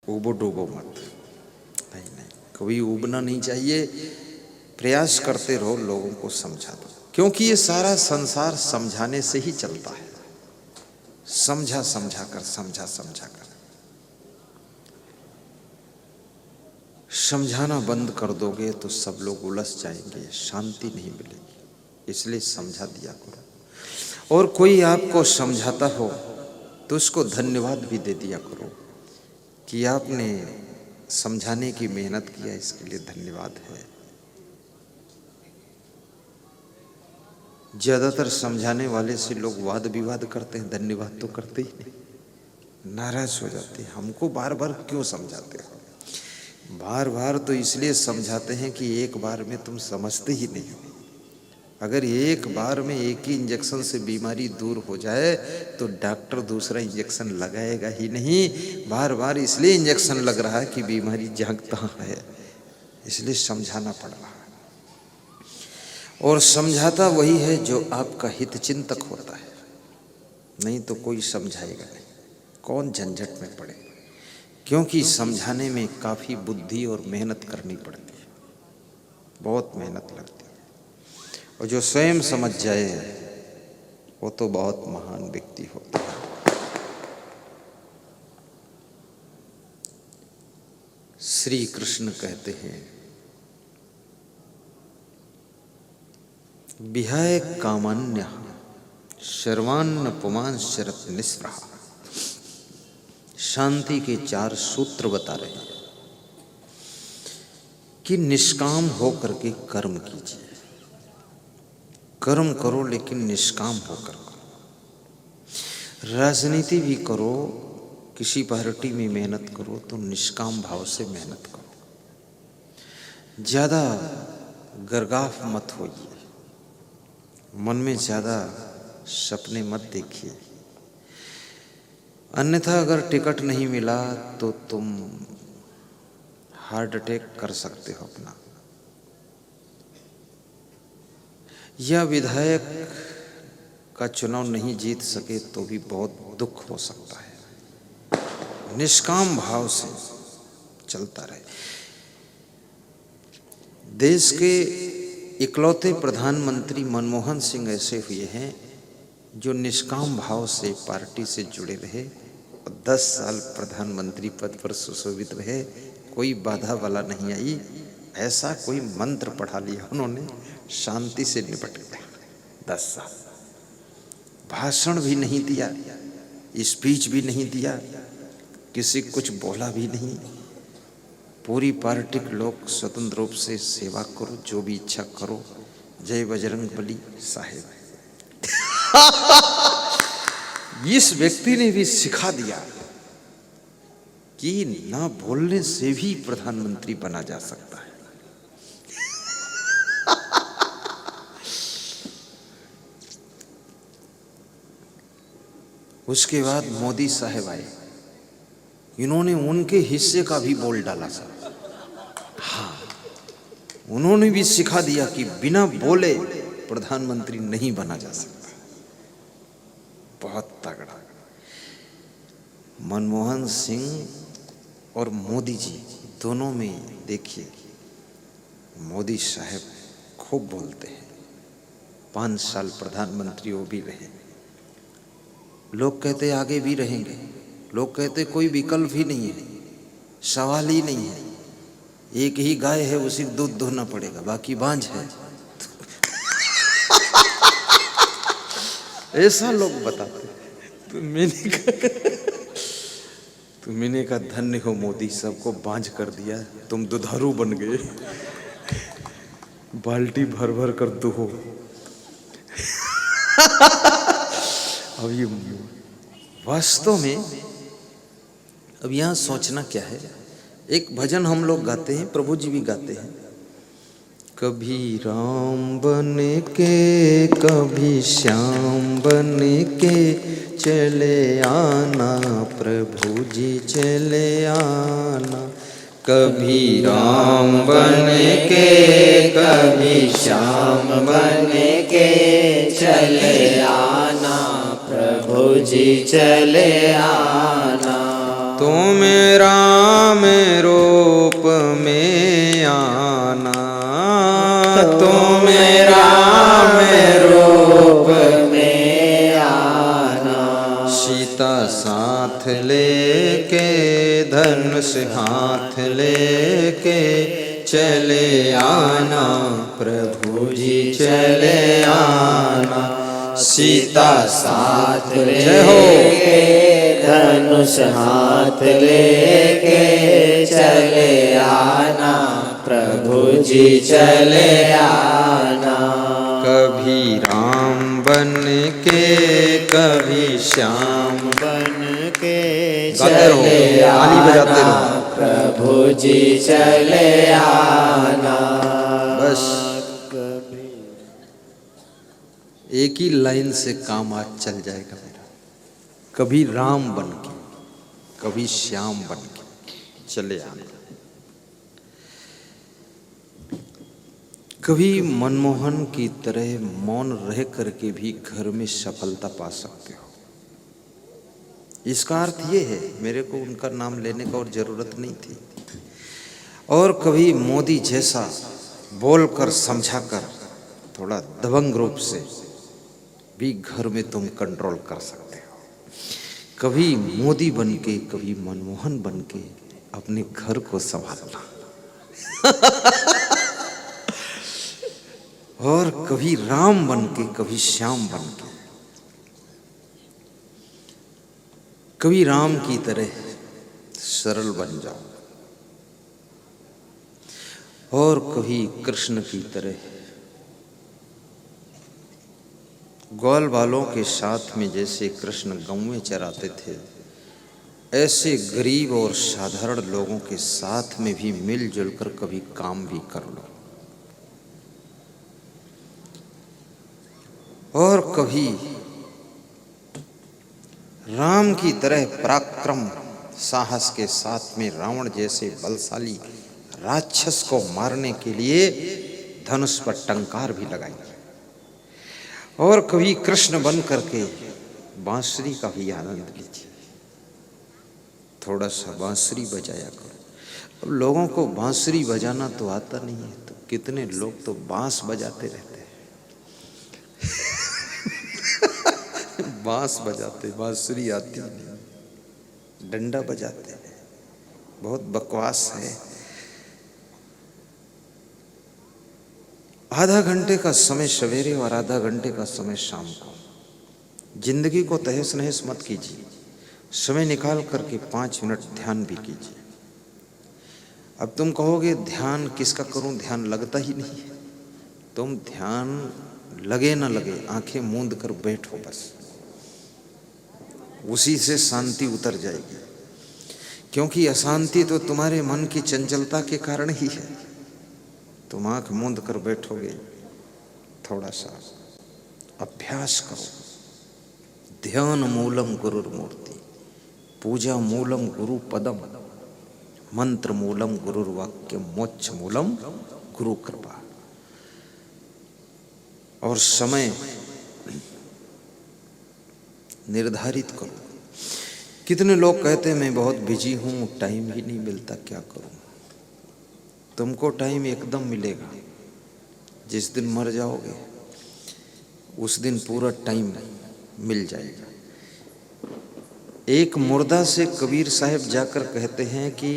उबो डूबो मत। नहीं नहीं, कभी उबना नहीं चाहिए। प्रयास करते रहो, लोगों को समझा दो, क्योंकि ये सारा संसार समझाने से ही चलता है। समझा समझा कर, समझा समझा कर। समझाना बंद कर दोगे तो सब लोग उलझ जाएंगे, शांति नहीं मिलेगी। इसलिए समझा दिया करो। और कोई आपको समझाता हो तो उसको धन्यवाद भी दे दिया करो कि आपने समझाने की मेहनत किया, इसके लिए धन्यवाद है। ज्यादातर समझाने वाले से लोग वाद विवाद करते हैं, धन्यवाद तो करते ही नहीं। नाराज हो जाते हैं, हमको बार बार क्यों समझाते हो। बार बार तो इसलिए समझाते हैं कि एक बार में तुम समझते ही नहीं हो। अगर एक बार में एक ही इंजेक्शन से बीमारी दूर हो जाए तो डॉक्टर दूसरा इंजेक्शन लगाएगा ही नहीं। बार बार इसलिए इंजेक्शन लग रहा है कि बीमारी जागता है, इसलिए समझाना पड़ रहा है। और समझाता वही है जो आपका हित चिंतक होता है, नहीं तो कोई समझाएगा नहीं। कौन झंझट में पड़े, क्योंकि समझाने में काफ़ी बुद्धि और मेहनत करनी पड़ती है, बहुत मेहनत लगती है। और जो स्वयं समझ जाए वो तो बहुत महान व्यक्ति होता है। श्री कृष्ण कहते हैं, विहाय कामान्य सर्वान्न पुमांश्चरत निस्पृहा। शांति के 4 सूत्र बता रहे हैं कि निष्काम होकर के कर्म कीजिए। कर्म करो लेकिन निष्काम होकर करो। राजनीति भी करो, किसी पार्टी में मेहनत करो तो निष्काम भाव से मेहनत करो। ज़्यादा गर्गाफ मत होइए, मन में ज़्यादा सपने मत देखिए, अन्यथा अगर टिकट नहीं मिला तो तुम हार्ट अटैक कर सकते हो अपना। या विधायक का चुनाव नहीं जीत सके तो भी बहुत दुख हो सकता है। निष्काम भाव से चलता रहे। देश के इकलौते प्रधानमंत्री मनमोहन सिंह ऐसे हुए हैं जो निष्काम भाव से पार्टी से जुड़े रहे और 10 साल प्रधानमंत्री पद पर सुशोभित रहे। कोई बाधा वाला नहीं आई, ऐसा कोई मंत्र पढ़ा लिया उन्होंने, शांति से निपट गया। 10 साल भाषण भी नहीं दिया, स्पीच भी नहीं दिया, किसी कुछ बोला भी नहीं। पूरी पार्टी के लोग स्वतंत्र रूप से सेवा करो, जो भी इच्छा करो, जय बजरंग बली साहेब। इस व्यक्ति ने भी सिखा दिया कि ना बोलने से भी प्रधानमंत्री बना जा सकता है। उसके बाद मोदी साहब आए, इन्होंने उनके हिस्से का भी बोल डाला सर। हाँ, उन्होंने भी सिखा दिया कि बिना बोले प्रधानमंत्री नहीं बना जा सकता। बहुत तगड़ा। मनमोहन सिंह और मोदी जी दोनों में देखिए, मोदी साहब खूब बोलते हैं, 5 साल प्रधानमंत्री वो भी रहे। लोग कहते आगे भी रहेंगे, लोग कहते कोई विकल्प ही नहीं है, सवाल ही नहीं है, एक ही गाय है उसी को दूध दोहना पड़ेगा, बाकी बांझ है। ऐसा लोग बताते। तो मैंने कहा धन्य हो मोदी, सबको बांझ कर दिया, तुम दुधारू बन गए, बाल्टी भर भर कर दुहो। अब ये वास्तव में अब यहाँ सोचना क्या है। एक भजन हम लोग गाते हैं, प्रभु जी भी गाते हैं, कभी राम बन के कभी श्याम बन के चले आना, प्रभु जी चले आना। कभी राम बन के कभी श्याम बन के चले आना, प्रभु जी चले आना। तुम राम धनुष हाथ लेके चले आना, प्रभु जी चले आना, सीता साथ लेके धनुष हाथ लेके चले आना, प्रभु जी चले आना। कभी राम बन के कभी श्याम बन के चले आना, प्रभु जी चले आना। बस एक ही लाइन से काम आज चल जाएगा मेरा। कभी राम बन के कभी श्याम बन के चले आना। कभी मनमोहन की तरह मौन रह करके भी घर में सफलता पा सकते हो। इसका अर्थ ये है, मेरे को उनका नाम लेने का और जरूरत नहीं थी। और कभी मोदी जैसा बोलकर समझाकर थोड़ा दबंग रूप से भी घर में तुम कंट्रोल कर सकते हो। कभी मोदी बन के कभी मनमोहन बन के अपने घर को संभालना। और कभी राम बन के कभी श्याम बन के, कभी राम की तरह सरल बन जाओ और कभी कृष्ण की तरह ग्वाल बालों के साथ में जैसे कृष्ण गौएं चराते थे, ऐसे गरीब और साधारण लोगों के साथ में भी मिलजुल कर कभी काम भी कर लो। और कभी राम की तरह पराक्रम साहस के साथ में रावण जैसे बलशाली राक्षस को मारने के लिए धनुष पर टंकार भी लगाई। और कभी कृष्ण बन करके बांसुरी का भी आनंद लीजिए। थोड़ा सा बांसुरी बजाया करो। अब लोगों को बांसुरी बजाना तो आता नहीं है, तो कितने लोग तो बांस बजाते रहते हैं। बांस बजाते, बांसुरी आती नहीं, डंडा बजाते हैं, बहुत बकवास है। आधा घंटे का समय सवेरे और आधा घंटे का समय शाम को, जिंदगी को तहस नहस मत कीजिए। समय निकाल करके 5 मिनट ध्यान भी कीजिए। अब तुम कहोगे ध्यान किसका करूं, ध्यान लगता ही नहीं है। तुम ध्यान लगे ना लगे आंखें मूंद कर बैठो, बस उसी से शांति उतर जाएगी। क्योंकि अशांति तो तुम्हारे मन की चंचलता के कारण ही है। तुम आंख मूंद कर बैठोगे, थोड़ा सा अभ्यास करो। ध्यान मूलम गुरुर्मूर्ति, पूजा मूलम गुरु पदम, मंत्र मूलम गुरुर्वाक्य, मोक्ष मूलम गुरु कृपा। और समय निर्धारित करो। कितने लोग कहते हैं मैं बहुत बिजी हूँ, टाइम ही नहीं मिलता, क्या करूँ। तुमको टाइम एकदम मिलेगा। जिस दिन मर जाओगे उस दिन पूरा टाइम मिल जाएगा। एक मुर्दा से कबीर साहब जाकर कहते हैं कि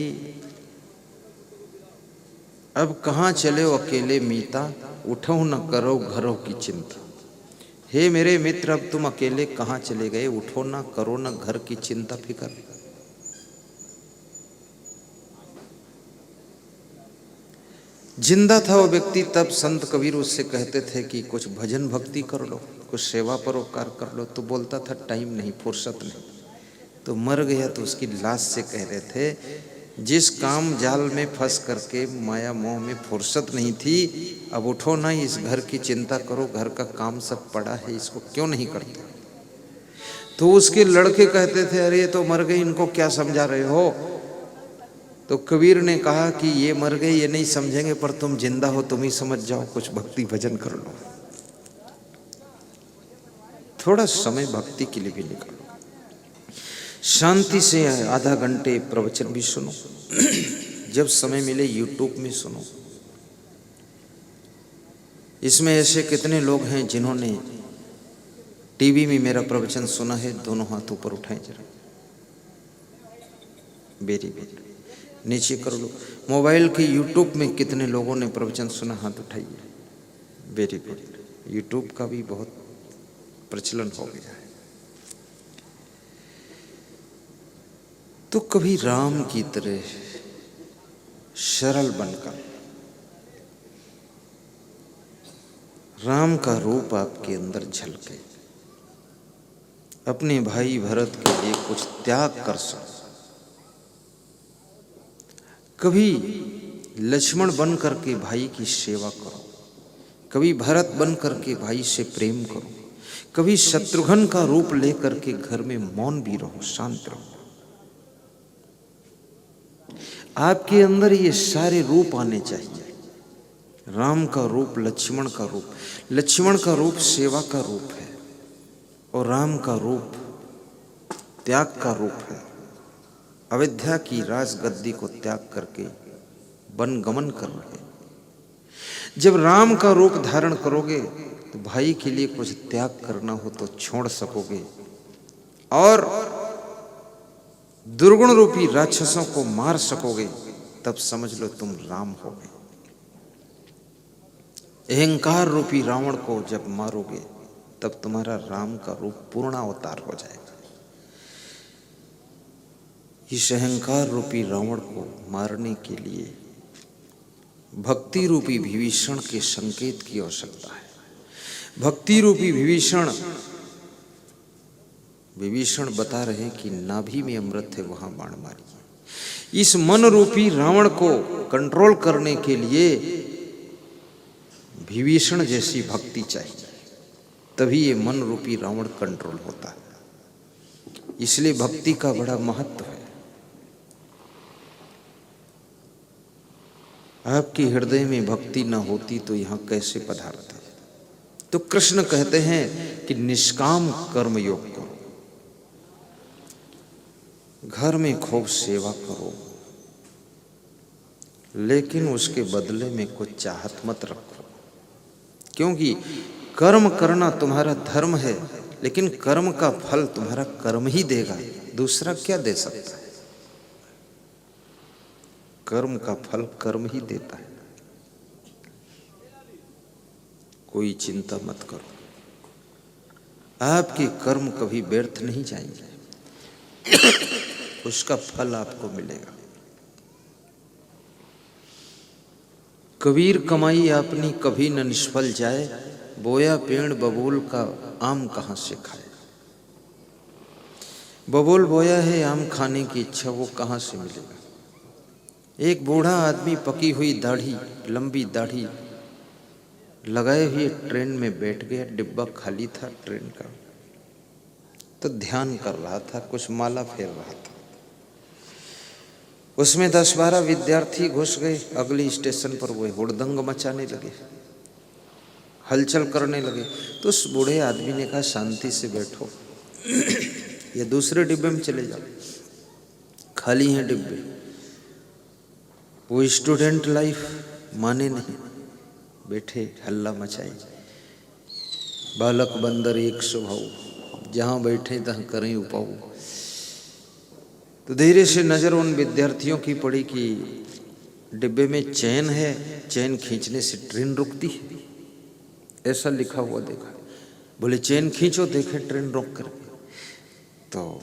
अब कहाँ चले हो अकेले मीता, उठो न करो घरों की चिंता। हे मेरे मित्र, अब तुम अकेले कहाँ चले गए, उठो ना करो ना घर की चिंता फिकर। जिंदा था वो व्यक्ति तब संत कबीर उससे कहते थे कि कुछ भजन भक्ति कर लो, कुछ सेवा परोपकार कर लो, तो बोलता था टाइम नहीं, फुर्सत नहीं। तो मर गया तो उसकी लाश से कह रहे थे जिस काम जाल में फंस करके माया मोह में फुर्सत नहीं थी, अब उठो ना इस घर की चिंता करो, घर का काम सब पड़ा है, इसको क्यों नहीं करते। तो उसके लड़के कहते थे अरे ये तो मर गए, इनको क्या समझा रहे हो। तो कबीर ने कहा कि ये मर गए ये नहीं समझेंगे, पर तुम जिंदा हो तुम ही समझ जाओ, कुछ भक्ति भजन कर लो, थोड़ा समय भक्ति के लिए भी निकालो। शांति से आधा घंटे प्रवचन भी सुनो, जब समय मिले यूट्यूब में सुनो। इसमें ऐसे कितने लोग हैं जिन्होंने टीवी में मेरा प्रवचन सुना है, दोनों हाथ ऊपर उठाएं जरा। वेरी गुड, नीचे कर लो। मोबाइल के यूट्यूब में कितने लोगों ने प्रवचन सुना, हाथ उठाइए। वेरी गुड, यूट्यूब का भी बहुत प्रचलन हो गया है। तो कभी राम की तरह सरल बनकर राम का रूप आपके अंदर झलके, अपने भाई भरत के लिए कुछ त्याग कर सको। कभी लक्ष्मण बन करके भाई की सेवा करो, कभी भरत बन करके भाई से प्रेम करो, कभी शत्रुघ्न का रूप लेकर के घर में मौन भी रहो, शांत रहो। आपके अंदर ये सारे रूप आने चाहिए। राम का रूप, लक्ष्मण का रूप, लक्ष्मण का रूप सेवा का रूप है और राम का रूप त्याग का रूप है। अयोध्या की राजगद्दी को त्याग करके वन गमन कर रहे। जब राम का रूप धारण करोगे तो भाई के लिए कुछ त्याग करना हो तो छोड़ सकोगे और दुर्गुण रूपी राक्षसों को मार सकोगे, तब समझ लो तुम राम हो गए। अहंकार रूपी रावण को जब मारोगे तब तुम्हारा राम का रूप पूर्ण अवतार हो जाएगा। इस अहंकार रूपी रावण को मारने के लिए भक्ति रूपी विभीषण के संकेत की आवश्यकता है। भक्ति रूपी विभीषण बता रहे कि नाभि में अमृत है, वहां बाण मारिए। इस मन रूपी रावण को कंट्रोल करने के लिए विभीषण जैसी भक्ति चाहिए, तभी ये मन रूपी रावण कंट्रोल होता है। इसलिए भक्ति का बड़ा महत्व है। आपके हृदय में भक्ति न होती तो यहां कैसे पधारते। तो कृष्ण कहते हैं कि निष्काम कर्म योग करो, घर में खूब सेवा करो, लेकिन उसके बदले में कुछ चाहत मत रखो। क्योंकि कर्म करना तुम्हारा धर्म है, लेकिन कर्म का फल तुम्हारा कर्म ही देगा, दूसरा क्या दे सकता है। कर्म का फल कर्म ही देता है। कोई चिंता मत करो, आपके कर्म कभी व्यर्थ नहीं जाएंगे, उसका फल आपको मिलेगा। कबीर कमाई अपनी कभी न निष्फल जाए, बोया पेड़ बबूल का आम कहाँ से खाए। बबूल बोया है, आम खाने की इच्छा, वो कहाँ से मिलेगा। एक बूढ़ा आदमी पकी हुई दाढ़ी, लंबी दाढ़ी लगाए हुए ट्रेन में बैठ गया। डिब्बा खाली था ट्रेन का, तो ध्यान कर रहा था, कुछ माला फेर रहा था। उसमें 10-12 विद्यार्थी घुस गए। अगले स्टेशन पर वो हुड़दंग मचाने लगे, हलचल करने लगे। तो उस बूढ़े आदमी ने कहा, शांति से बैठो, ये दूसरे डिब्बे में चले जाओ, खाली हैं डिब्बे। वो स्टूडेंट लाइफ माने नहीं, बैठे हल्ला मचाई। बालक बंदर एक स्वभाव, जहाँ बैठे तहाँ करें उपाऊ। तो धीरे से नजर उन विद्यार्थियों की पड़ी कि डिब्बे में चैन है, चैन खींचने से ट्रेन रुकती है, ऐसा लिखा हुआ देखा। बोले चैन खींचो, देखे ट्रेन रोक कर। तो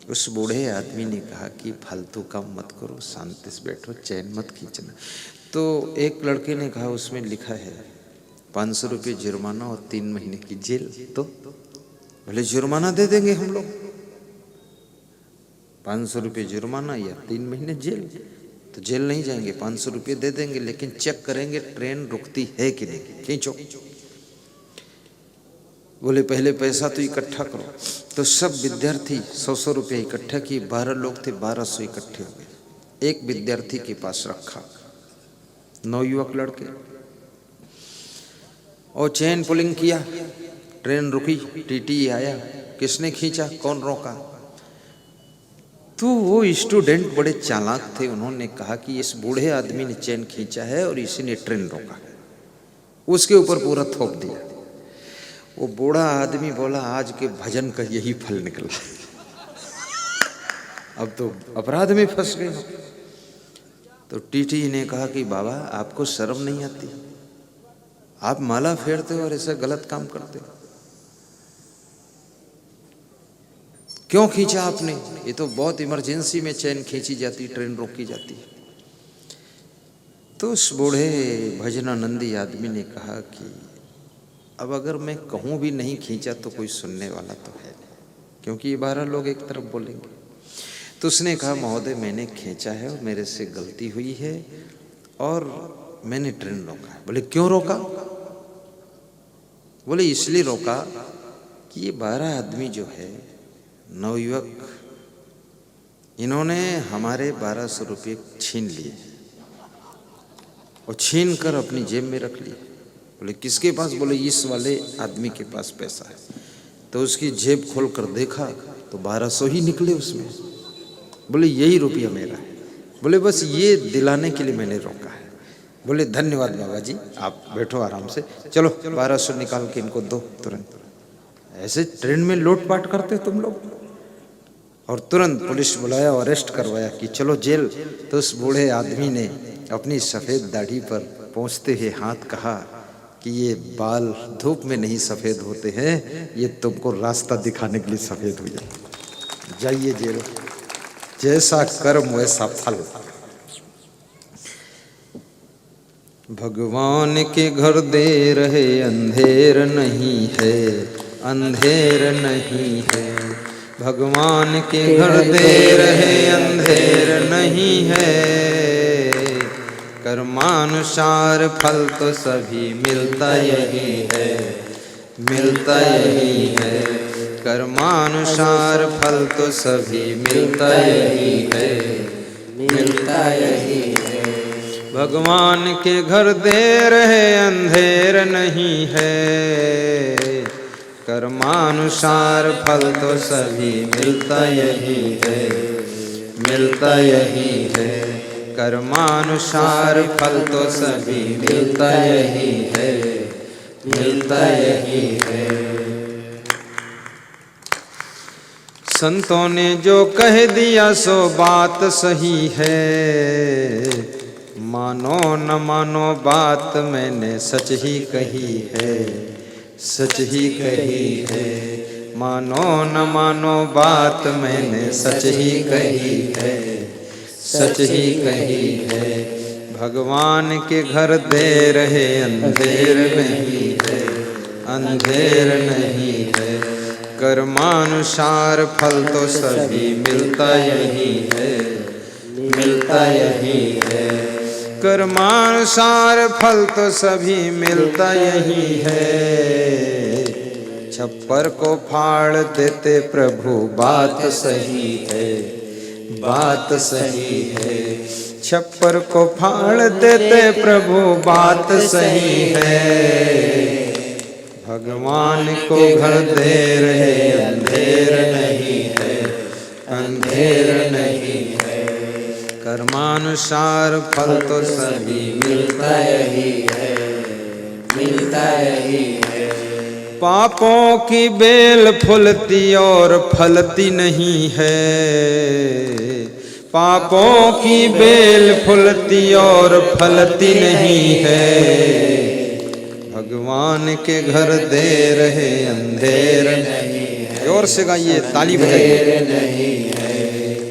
उस बूढ़े आदमी ने कहा कि फालतू काम मत करो, शांति से बैठो, चैन मत खींचना। तो एक लड़के ने कहा, उसमें लिखा है 500 रुपये जुर्माना और 3 महीने की जेल। तो बोले जुर्माना दे देंगे हम लोग, 500 रुपये जुर्माना या 3 महीने जेल। तो जेल नहीं जाएंगे, 500 रुपये दे देंगे, लेकिन चेक करेंगे ट्रेन रुकती है कि नहीं, खींचो। बोले पहले पैसा तो इकट्ठा करो। तो सब विद्यार्थी 100-100 रुपये इकट्ठा किए। 12 लोग थे, 1200 इकट्ठे हो गए। एक विद्यार्थी के पास रखा, 9 युवक लड़के, और चेन पुलिंग किया, ट्रेन रुकी, टीटी आया, किसने खींचा, कौन रोका। तो वो स्टूडेंट बड़े चालाक थे, उन्होंने कहा कि इस बूढ़े आदमी ने चेन खींचा है और इसी ने ट्रेन रोका, उसके ऊपर पूरा थोप दिया। वो बूढ़ा आदमी बोला, आज के भजन का यही फल निकला। अब तो अपराध में फंस गए हो। तो टीटी ने कहा कि बाबा आपको शर्म नहीं आती, आप माला फेरते हो और ऐसा गलत काम करते हो, क्यों खींचा आपने? ये तो बहुत इमरजेंसी में चैन खींची जाती, ट्रेन रोकी जाती। तो उस बूढ़े भजनानंदी आदमी ने कहा कि अब अगर मैं कहूँ भी नहीं खींचा तो कोई सुनने वाला तो है नहीं, क्योंकि ये 12 लोग एक तरफ बोलेंगे। तो उसने कहा महोदय मैंने खींचा है और मेरे से गलती हुई है और मैंने ट्रेन रोका है। बोले क्यों रोका? बोले इसलिए रोका कि ये 12 आदमी जो है नवयुवक, इन्होंने हमारे 1200 रुपये छीन लिए और छीन कर अपनी जेब में रख लिए। बोले किसके पास? बोले इस वाले आदमी के पास पैसा है। तो उसकी जेब खोल कर देखा तो 1200 ही निकले उसमें। बोले यही रुपया मेरा है। बोले बस ये दिलाने के लिए मैंने रोका है। बोले धन्यवाद बाबा जी, आप बैठो आराम से, चलो 1200 निकाल के इनको दो तुरंत। ऐसे ट्रेन में लूटपाट करते तुम लोग? और तुरंत पुलिस बुलाया और अरेस्ट करवाया कि चलो जेल। तो उस बूढ़े आदमी ने अपनी सफ़ेद दाढ़ी पर पोंछते हुए हाथ कहा कि ये बाल धूप में नहीं सफ़ेद होते हैं, ये तुमको रास्ता दिखाने के लिए सफ़ेद हुए, जाइए जेल, जैसा कर्म वैसा फल। भगवान के घर देर है अंधेर नहीं है, अंधेर नहीं है। भगवान के घर देर है अंधेर नहीं है। कर्मानुसार फल तो सभी मिलता यही है, मिलता यही है। कर्मानुसार फल तो सभी मिलता यही है, मिलता यही है। भगवान के घर देर है अंधेर नहीं है। कर्मानुसार फल तो सभी मिलता यही है, मिलता यही है। कर्मानुसार फल तो सभी मिलता यही है, मिलता यही है। संतों ने जो कह दिया सो बात सही है, मानो न मानो बात मैंने सच ही कही है, सच ही कही है। मानो न मानो बात मैंने सच ही कही है, सच ही कही है। भगवान के घर देर है अंधेर नहीं है, अंधेर नहीं है। कर्मानुसार फल तो सभी मिलता यही है, मिलता यही है। कर्मानुसार फल तो सभी मिलता यही है। छप्पर को फाड़ देते प्रभु बात सही है, बात सही है। छप्पर को फाड़ देते प्रभु बात सही है। भगवान को घर देर है अंधेर नहीं है, अंधेर नहीं है। कर्मानुसार फल तो सभी मिलता यही है, मिलता यही है। पापों की बेल फूलती और फलती नहीं है। पापों की बेल फूलती और फलती नहीं है। भगवान के घर देर है अंधेर नहीं है। जोर से गाइए, ताली बजाइए। नहीं है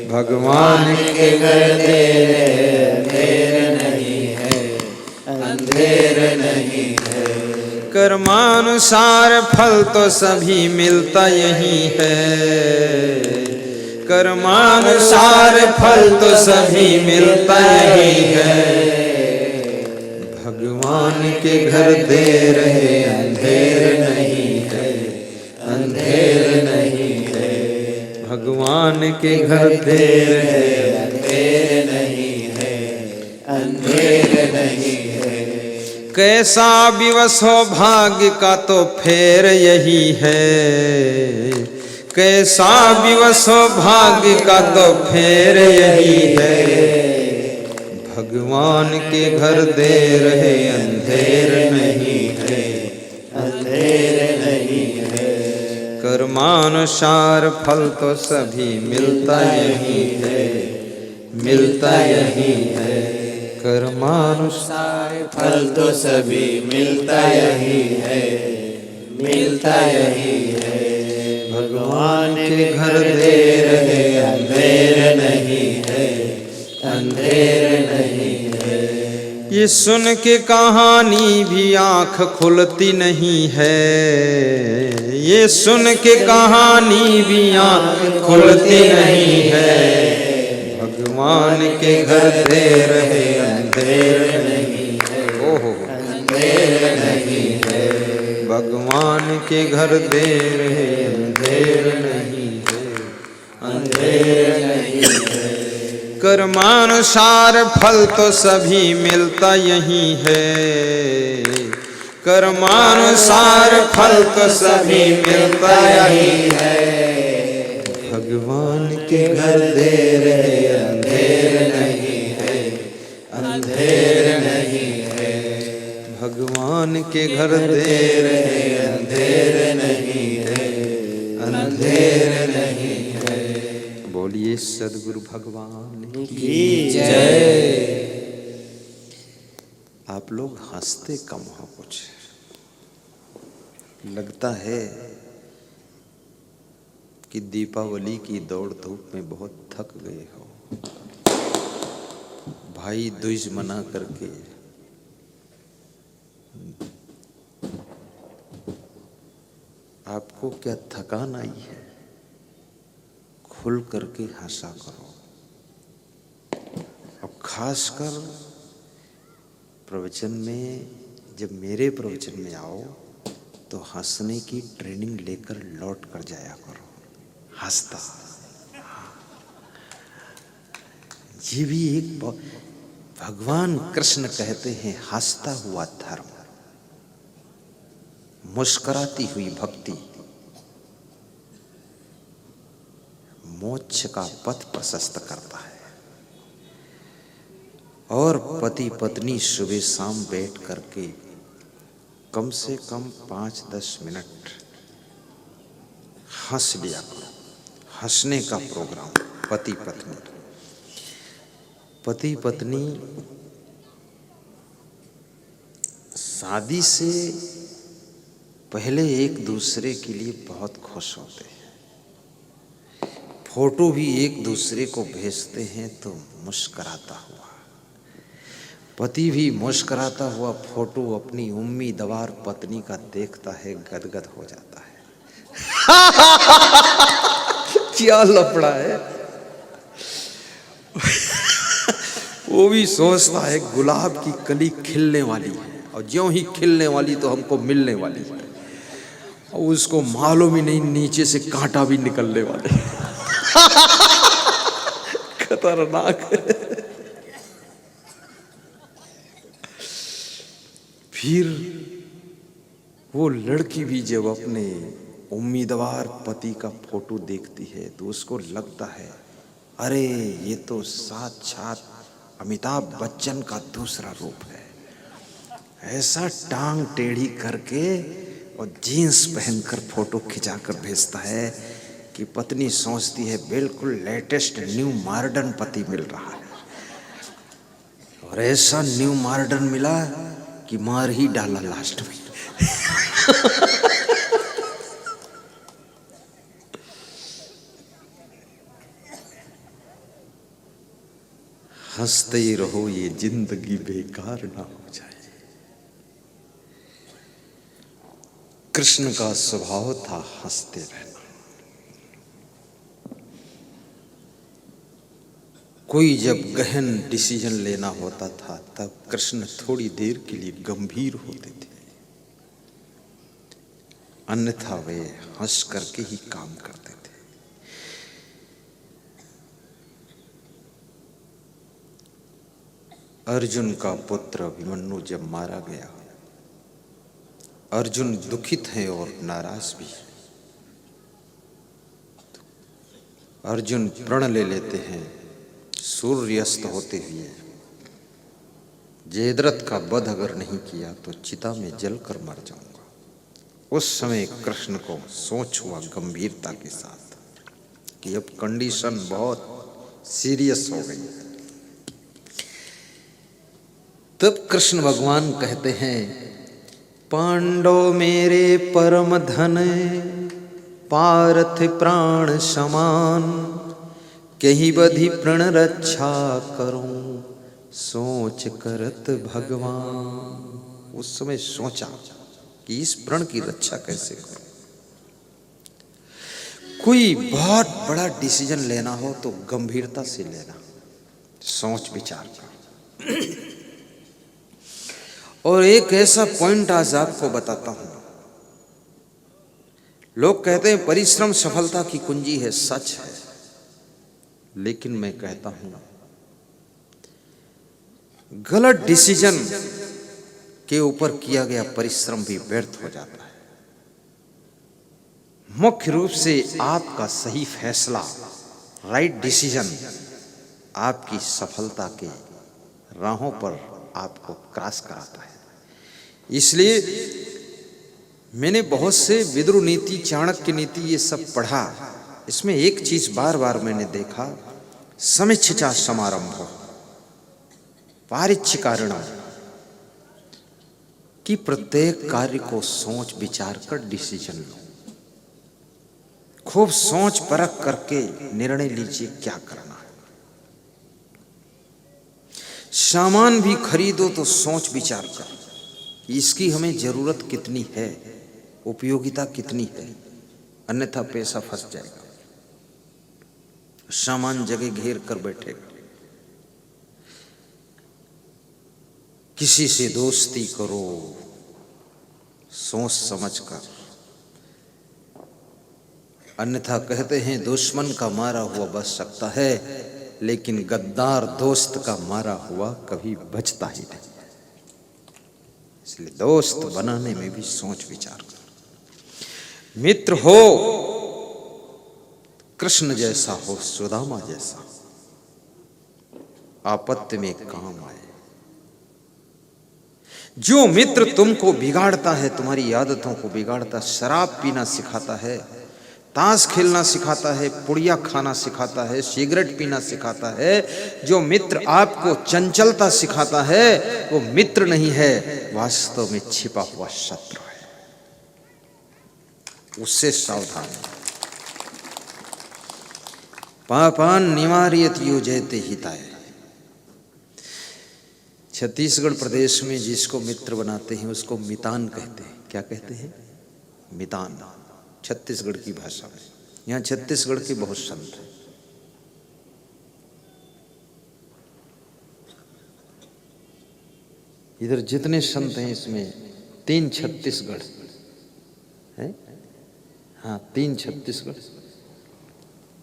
भगवान के घर देर है अंधेर नहीं है, अंधेर नहीं है। कर्मानुसार फल तो सभी मिलता यही है। कर्मानुसार फल तो सभी मिलता यही है। भगवान के घर देर है अंधेर नहीं है, अंधेर नहीं है। भगवान के घर देर है अंधेर नहीं है, अंधेर नहीं है। कैसा विवश हो भाग्य का तो फेर यही है। कैसा विवश हो भाग्य का तो फेर यही है। भगवान के घर देर है अंधेर नहीं है, अंधेर नहीं है। कर्म कर्मानुसार फल तो सभी मिलता यही है, मिलता यही है। कर्मानुसार फल तो सभी मिलता यही है, मिलता यही है। भगवान के घर देर है, अंधेर नहीं है, अंधेर नहीं है। ये सुन के कहानी भी आँख खुलती नहीं है, ये सुन के कहानी भी आँख खुलती नहीं है। भगवान के घर देर है, अंधेर नहीं है, ओहो अंधेर नहीं है। भगवान के घर देर है, अंधेर नहीं है, अंधेर नहीं है। कर्मानुसार फल तो सभी मिलता यही है, कर्मानुसार फल तो सभी मिलता यही है। भगवान के घर देर है, अंधेर नहीं है, अंधेर नहीं है। भगवान के घर देर है, अंधेर नहीं है, अंधेर नहीं है। बोलिए सद्गुरु भगवान की जय। आप लोग हंसते कम हो, कुछ लगता है कि दीपावली की दौड़ धूप में बहुत थक गए हो। भाई दूज मना करके आपको क्या थकान आई है? खुल करके हंसा करो। अब खासकर प्रवचन में, जब मेरे प्रवचन में आओ तो हंसने की ट्रेनिंग लेकर लौट कर जाया करो, हंसता। ये भी एक भगवान कृष्ण कहते हैं हंसता हुआ धर्म, मुस्कुराती हुई भक्ति मोक्ष का पथ प्रशस्त करता है। और पति पत्नी सुबह शाम बैठ करके कम से कम 5-10 मिनट हंस लिया करो। हंसने का प्रोग्राम पति पत्नी। पति पत्नी शादी से पहले एक दूसरे के लिए बहुत खुश होते हैं। फोटो भी एक दूसरे को भेजते हैं तो मुस्कुराता हुआ, पति भी मुस्कुराता हुआ फोटो अपनी उम्मीदवार पत्नी का देखता है, गदगद हो जाता है। क्या लफड़ा है। वो भी सोचता है गुलाब की कली खिलने वाली है, और ज्यों ही खिलने वाली तो हमको मिलने वाली है, और उसको मालूम ही नहीं नीचे से कांटा भी निकलने वाले। खतरनाक है। फिर वो लड़की भी जब अपने उम्मीदवार पति का फोटो देखती है तो उसको लगता है, अरे ये तो साक्षात अमिताभ बच्चन का दूसरा रूप है। ऐसा टांग टेढ़ी करके और जीन्स पहनकर फोटो खिंचाकर भेजता है कि पत्नी सोचती है बिल्कुल लेटेस्ट न्यू मॉडर्न पति मिल रहा है। और ऐसा न्यू मॉडर्न मिला कि मार ही डाला लास्ट में। हंसते ही रहो, ये जिंदगी बेकार ना हो जाए। कृष्ण का स्वभाव था हंसते रहना। कोई जब गहन डिसीजन लेना होता था तब कृष्ण थोड़ी देर के लिए गंभीर होते थे, अन्यथा वे हंस करके ही काम करते थे। अर्जुन का पुत्र अभिमन्यु जब मारा गया, अर्जुन दुखित हैं और नाराज भी। अर्जुन प्रण ले लेते हैं, सूर्यास्त होते हुए जयद्रथ का वध अगर नहीं किया तो चिता में जलकर मर जाऊंगा। उस समय कृष्ण को सोच हुआ गंभीरता के साथ कि अब कंडीशन बहुत सीरियस हो गई। तब कृष्ण भगवान कहते हैं, पांडव मेरे परम धन, पार्थ प्राण समान, कहीं बधि प्रण रक्षा करूं, सोच करत भगवान। उस समय सोचा कि इस प्रण की रक्षा कैसे करूं। कोई बहुत बड़ा डिसीजन लेना हो तो गंभीरता से लेना, सोच विचार कर। और एक ऐसा पॉइंट आज आपको बताता हूं। लोग कहते हैं परिश्रम सफलता की कुंजी है, सच है, लेकिन मैं कहता हूं गलत डिसीजन के ऊपर किया गया परिश्रम भी व्यर्थ हो जाता है। मुख्य रूप से आपका सही फैसला, राइट डिसीजन, आपकी सफलता के राहों पर आपको क्रॉस कराता है। इसलिए मैंने बहुत से विदुर नीति, चाणक्य नीति, ये सब पढ़ा। इसमें एक चीज बार बार मैंने देखा, समीक्षा समारंभ पारिच्छिकारणम, कि प्रत्येक कार्य को सोच विचार कर डिसीजन लो। खूब सोच परख करके निर्णय लीजिए क्या करना है। सामान भी खरीदो तो सोच विचार कर, इसकी हमें जरूरत कितनी है, उपयोगिता कितनी है, अन्यथा पैसा फंस जाएगा, सामान जगह घेर कर बैठेगा। किसी से दोस्ती करो सोच समझ कर, अन्यथा कहते हैं दुश्मन का मारा हुआ बच सकता है, लेकिन गद्दार दोस्त का मारा हुआ कभी बचता ही नहीं। इसलिए दोस्त बनाने में भी सोच विचार कर। मित्र हो कृष्ण जैसा हो, सुदामा जैसा, आपत्ति में काम आए। जो मित्र तुमको बिगाड़ता है, तुम्हारी आदतों को बिगाड़ता, शराब पीना सिखाता है, ताश खेलना सिखाता है, पुड़िया खाना सिखाता है, सिगरेट पीना सिखाता है, जो मित्र आपको चंचलता सिखाता है, वो मित्र नहीं है, वास्तव में छिपा हुआ शत्रु है। उससे सावधान। पापान निवारयत योजयते हिताय। छत्तीसगढ़ प्रदेश में जिसको मित्र बनाते हैं उसको मितान कहते हैं। क्या कहते हैं? मितान, छत्तीसगढ़ की भाषा में। यहाँ छत्तीसगढ़ के बहुत संत हैं। इधर जितने संत हैं इसमें 3 छत्तीसगढ़ है। हाँ, 3 छत्तीसगढ़।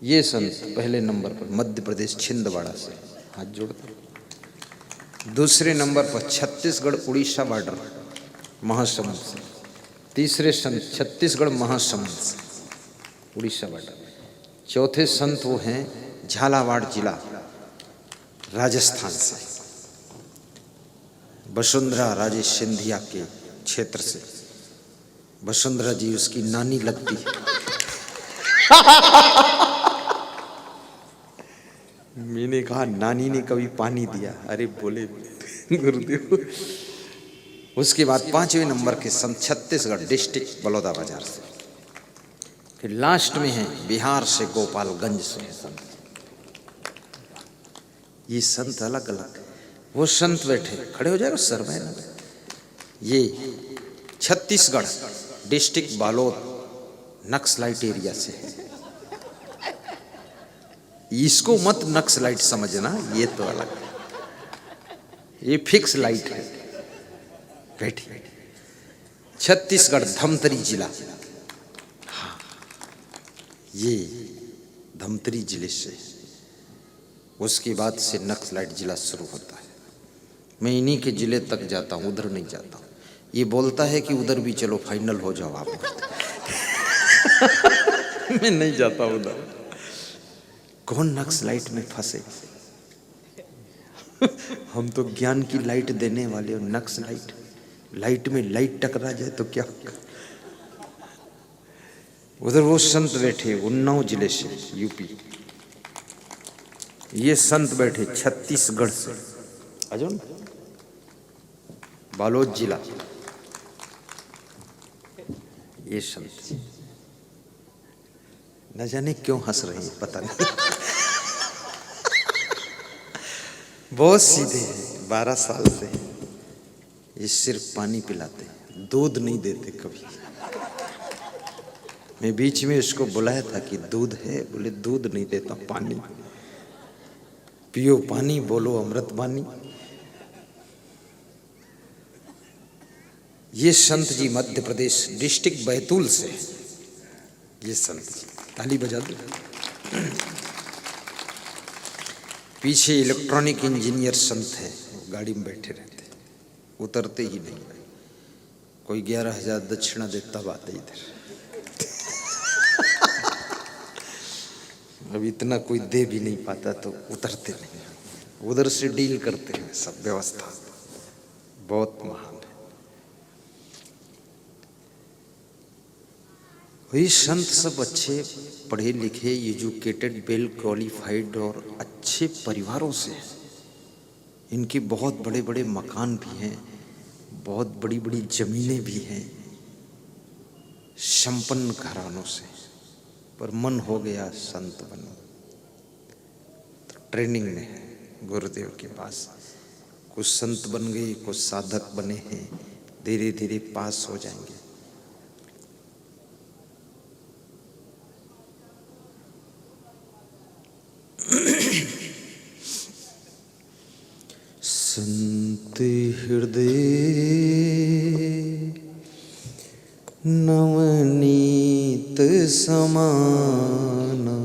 ये संत पहले नंबर पर मध्य प्रदेश छिंदवाड़ा से हाथ जोड़ते। दूसरे नंबर पर छत्तीसगढ़ उड़ीसा बॉर्डर महासमुंद से। तीसरे संत छत्तीसगढ़ महासमुंद से, उड़ीसा बॉर्डर। चौथे संत वो हैं झालावाड़ जिला राजस्थान से, वसुंधरा राजे सिंधिया के क्षेत्र से। वसुंधरा जी उसकी नानी लगती है। मैंने कहा नानी ने कभी पानी दिया? अरे बोले गुरुदेव। उसके बाद 5वें नंबर के संत छत्तीसगढ़ डिस्ट्रिक्ट बलौदा बाजार से। फिर लास्ट में है बिहार से, गोपालगंज से है संत। ये संत अलग अलग। वो संत बैठे, खड़े हो जाएगा सर में। ये Chhattisgarh district Balod naxalite area से है। इसको मत नक्सलाइट समझना, ये तो अलग है, ये फिक्स लाइट है। बैठिए। छत्तीसगढ़ धमतरी जिला, हाँ ये धमतरी जिले से। उसके बाद से नक्सलाइट जिला शुरू होता है। मैं इन्हीं के जिले तक जाता हूँ, उधर नहीं जाता हूँ। ये बोलता है कि उधर भी चलो फाइनल हो जाओ आप। मैं नहीं जाता उधर। कौन नक्सलाइट में फंसे? हम तो ज्ञान की लाइट देने वाले, और नक्सलाइट लाइट में लाइट टकरा जाए तो क्या होगा? उधर वो संत बैठे उन्नाव जिले से, यूपी। ये संत बैठे छत्तीसगढ़ से, अजून बालोद जिला। ये संत न जाने क्यों हंस रहे हैं, पता नहीं। बहुत सीधे हैं, 12 साल से। ये सिर्फ पानी पिलाते हैं, दूध नहीं देते कभी। मैं बीच में इसको बुलाया था कि दूध है, बोले दूध नहीं देता, पानी पियो, पानी बोलो अमृत बानी। ये संत जी मध्य प्रदेश डिस्ट्रिक्ट बैतूल से, ये संत जी, ताली बजा दो। पीछे इलेक्ट्रॉनिक इंजीनियर संत है, गाड़ी में बैठे रहते, उतरते ही नहीं। कोई 11,000 दक्षिणा देता बात है इधर। अब इतना कोई दे भी नहीं पाता तो उतरते नहीं, उधर से डील करते हैं। सब व्यवस्था बहुत महान है। वही संत सब अच्छे पढ़े लिखे, एजुकेटेड, वेल क्वालिफाइड और अच्छे परिवारों से। इनके बहुत बड़े बड़े मकान भी हैं, बहुत बड़ी बड़ी जमीनें भी हैं, संपन्न घरानों से। पर मन हो गया संत बनो, तो ट्रेनिंग में है गुरुदेव के पास। कुछ संत बन गए, कुछ साधक बने हैं, धीरे धीरे पास हो जाएंगे। संत हृदय नवनीत समाना,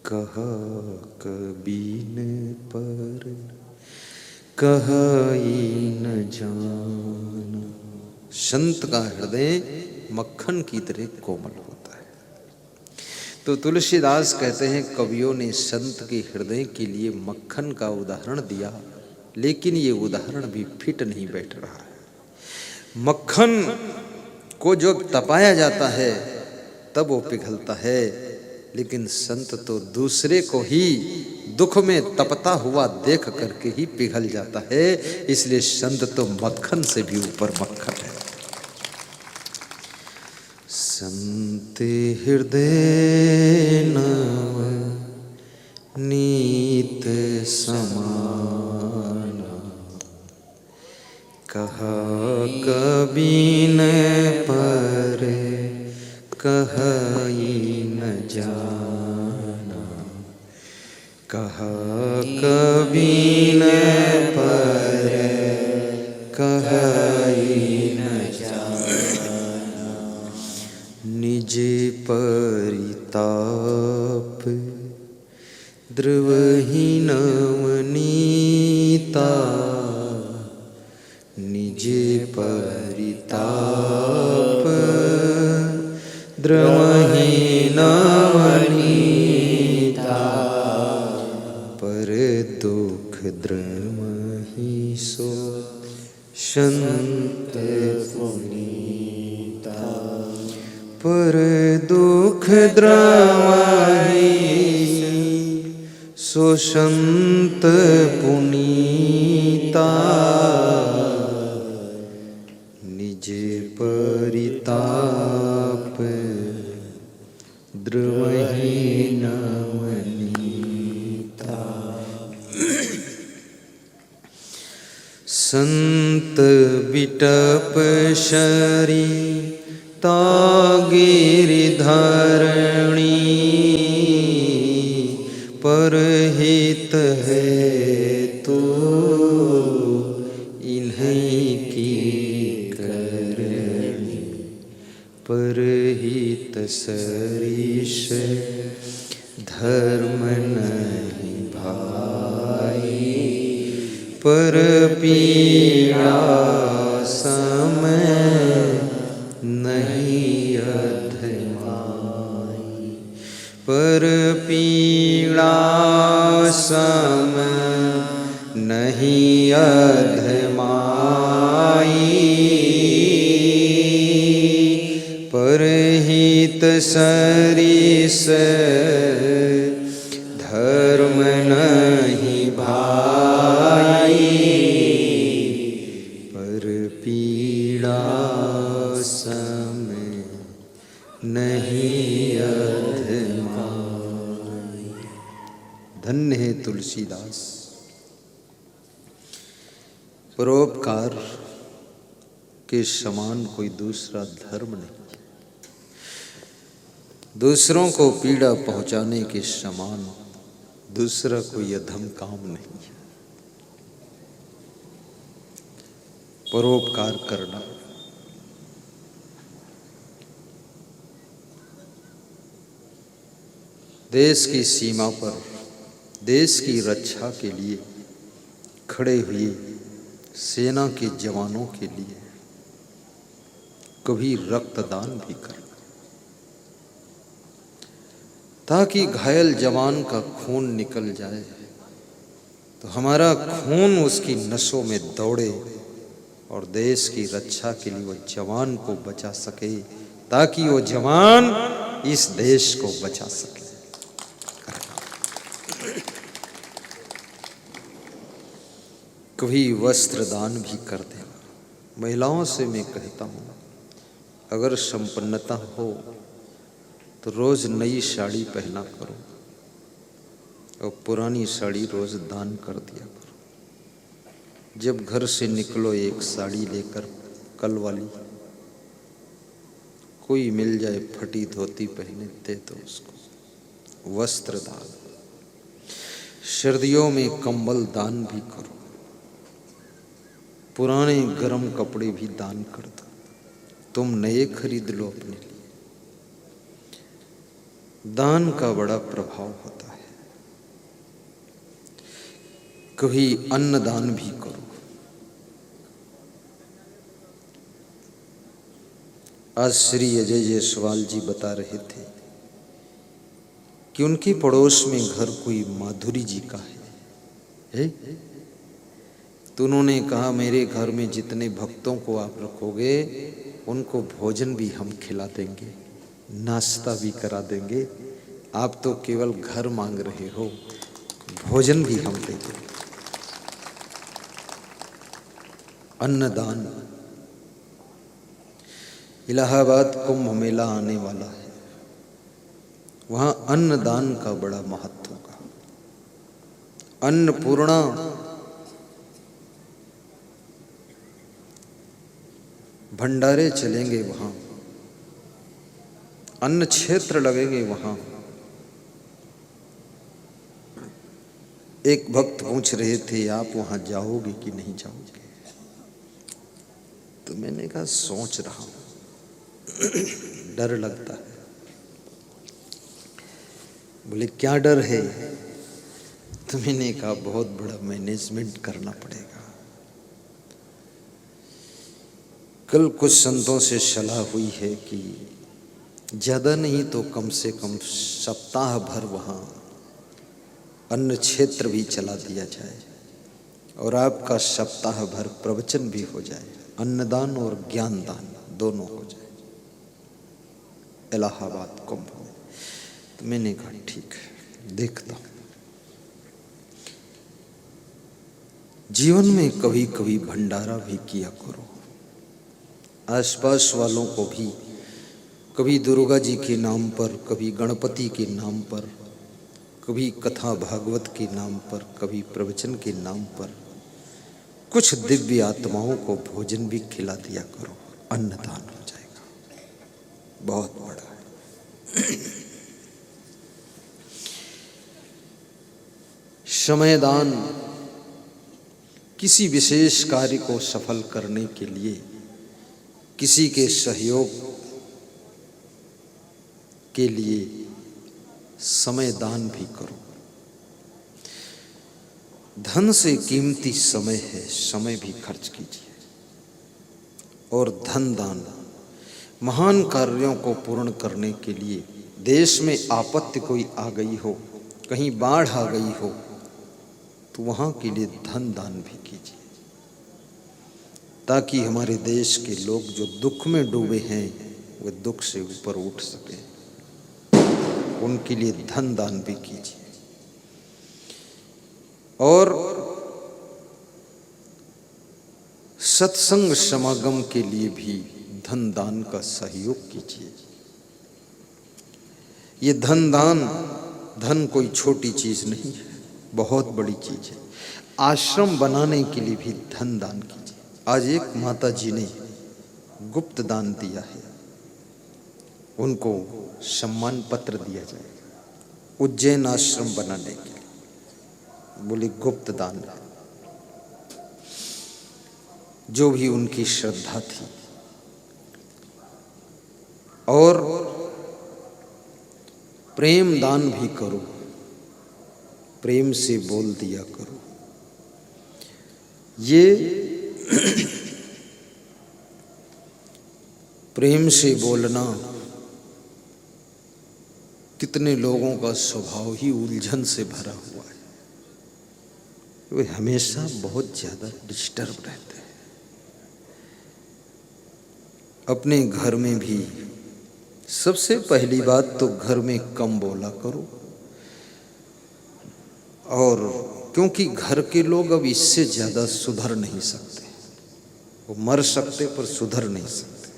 कहा कबीन पर कहाई न जाना। संत का हृदय मक्खन की तरह कोमल होता है। तो तुलसीदास कहते हैं, कवियों ने संत के हृदय के लिए मक्खन का उदाहरण दिया, लेकिन ये उदाहरण भी फिट नहीं बैठ रहा है। मक्खन को जब तपाया जाता है तब वो पिघलता है, लेकिन संत तो दूसरे को ही दुख में तपता हुआ देख करके ही पिघल जाता है। इसलिए संत तो मक्खन से भी ऊपर मक्खन है। संत हृदय नवनीत समाना, कहा कबीन पर कहाई न जाना, कहा कबीन पर कहाई न जाना। निज परिताप द्रवहि नवनीता, निज परिताप द्रवहि नवनीता, पर दुख द्रमहि सो संत पुनीता, पर दुख द्रमहि सो संत पुनीता, निज परिताप द्रवहि नवनीता। संत बिटप शरी गिरिधरणी, परहित है तो इन्हीं की करनी, परहित सरिष धर्म नहीं भाई, पर पीड़ा समय नहीं अधमाई, पर पीड़ा सम नहीं अधमाई, पर सरिस धर्म नहीं भाई, पर पीड़ा सम नहीं अधमाई। धन्य है तुलसीदास। परोपकार के समान कोई दूसरा धर्म नहीं, दूसरों को पीड़ा पहुंचाने के समान दूसरा कोई अधम काम नहीं है। परोपकार करना देश की सीमा पर देश की रक्षा के लिए खड़े हुए सेना के जवानों के लिए कभी रक्तदान भी करना, ताकि घायल जवान का खून निकल जाए तो हमारा खून उसकी नसों में दौड़े और देश की रक्षा के लिए वो जवान को बचा सके, ताकि वो जवान इस देश को बचा सके। कभी वस्त्र दान भी कर देना। महिलाओं से मैं कहता हूँ, अगर संपन्नता हो तो रोज नई साड़ी पहना करो और पुरानी साड़ी रोज दान कर दिया करो। जब घर से निकलो एक साड़ी लेकर, कल वाली कोई मिल जाए फटी धोती पहने दे दो उसको। वस्त्र दान। सर्दियों में कंबल दान भी करो, पुराने गर्म कपड़े भी दान कर दो। तुम नए खरीद लो अपने लिए। दान का बड़ा प्रभाव होता है। कभी अन्न दान भी करो। आज श्री अजय जायसवाल जी बता रहे थे कि उनके पड़ोस में घर कोई माधुरी जी का है? तो उन्होंने कहा, मेरे घर में जितने भक्तों को आप रखोगे उनको भोजन भी हम खिला देंगे, नाश्ता भी करा देंगे। आप तो केवल घर मांग रहे हो, भोजन भी हम दे देंगे। अन्नदान। इलाहाबाद कुंभ मेला आने वाला है, वहां अन्नदान का बड़ा महत्व होगा। अन्नपूर्णा भंडारे चलेंगे वहां, अन्न क्षेत्र लगेंगे वहां। एक भक्त पूछ रहे थे, आप वहां जाओगे कि नहीं जाओगे? तो मैंने कहा, सोच रहा हूं, डर लगता है। बोले, क्या डर है? तो मैंने कहा, बहुत बड़ा मैनेजमेंट करना पड़ेगा। कल कुछ संतों से सलाह हुई है कि ज़्यादा नहीं तो कम से कम सप्ताह भर वहाँ अन्न क्षेत्र भी चला दिया जाए और आपका सप्ताह भर प्रवचन भी हो जाए, अन्नदान और ज्ञान दान दोनों हो जाए इलाहाबाद कुंभ में। तो मैंने कहा, ठीक है, देखता हूँ। जीवन में कभी कभी भंडारा भी किया करो। आसपास वालों को भी कभी दुर्गा जी के नाम पर, कभी गणपति के नाम पर, कभी कथा भागवत के नाम पर, कभी प्रवचन के नाम पर कुछ दिव्य आत्माओं को भोजन भी खिला दिया करो। अन्नदान हो जाएगा, बहुत बड़ा है। समयदान। किसी विशेष कार्य को सफल करने के लिए किसी के सहयोग के लिए समय दान भी करो। धन से कीमती समय है, समय भी खर्च कीजिए। और धन दान महान कार्यों को पूर्ण करने के लिए, देश में आपत्ति कोई आ गई हो, कहीं बाढ़ आ गई हो, तो वहाँ के लिए धन दान भी कीजिए, ताकि हमारे देश के लोग जो दुख में डूबे हैं वे दुख से ऊपर उठ सके, उनके लिए धन दान भी कीजिए। और सत्संग समागम के लिए भी धन दान का सहयोग कीजिए। ये धन दान, धन कोई छोटी चीज नहीं है, बहुत बड़ी चीज है। आश्रम बनाने के लिए भी धन दान कीजिए। आज एक माता जी ने गुप्त दान दिया है, उनको सम्मान पत्र दिया जाएगा उज्जैन आश्रम बनाने के लिए। बोले गुप्त दान है, जो भी उनकी श्रद्धा थी। और प्रेम दान भी करो, प्रेम से बोल दिया करो। ये प्रेम से बोलना कितने लोगों का स्वभाव ही उलझन से भरा हुआ है। वे हमेशा बहुत ज्यादा डिस्टर्ब रहते हैं। अपने घर में भी सबसे पहली बात तो घर में कम बोला करो। और क्योंकि घर के लोग अब इससे ज्यादा सुधर नहीं सकते, वो मर सकते पर सुधर नहीं सकते।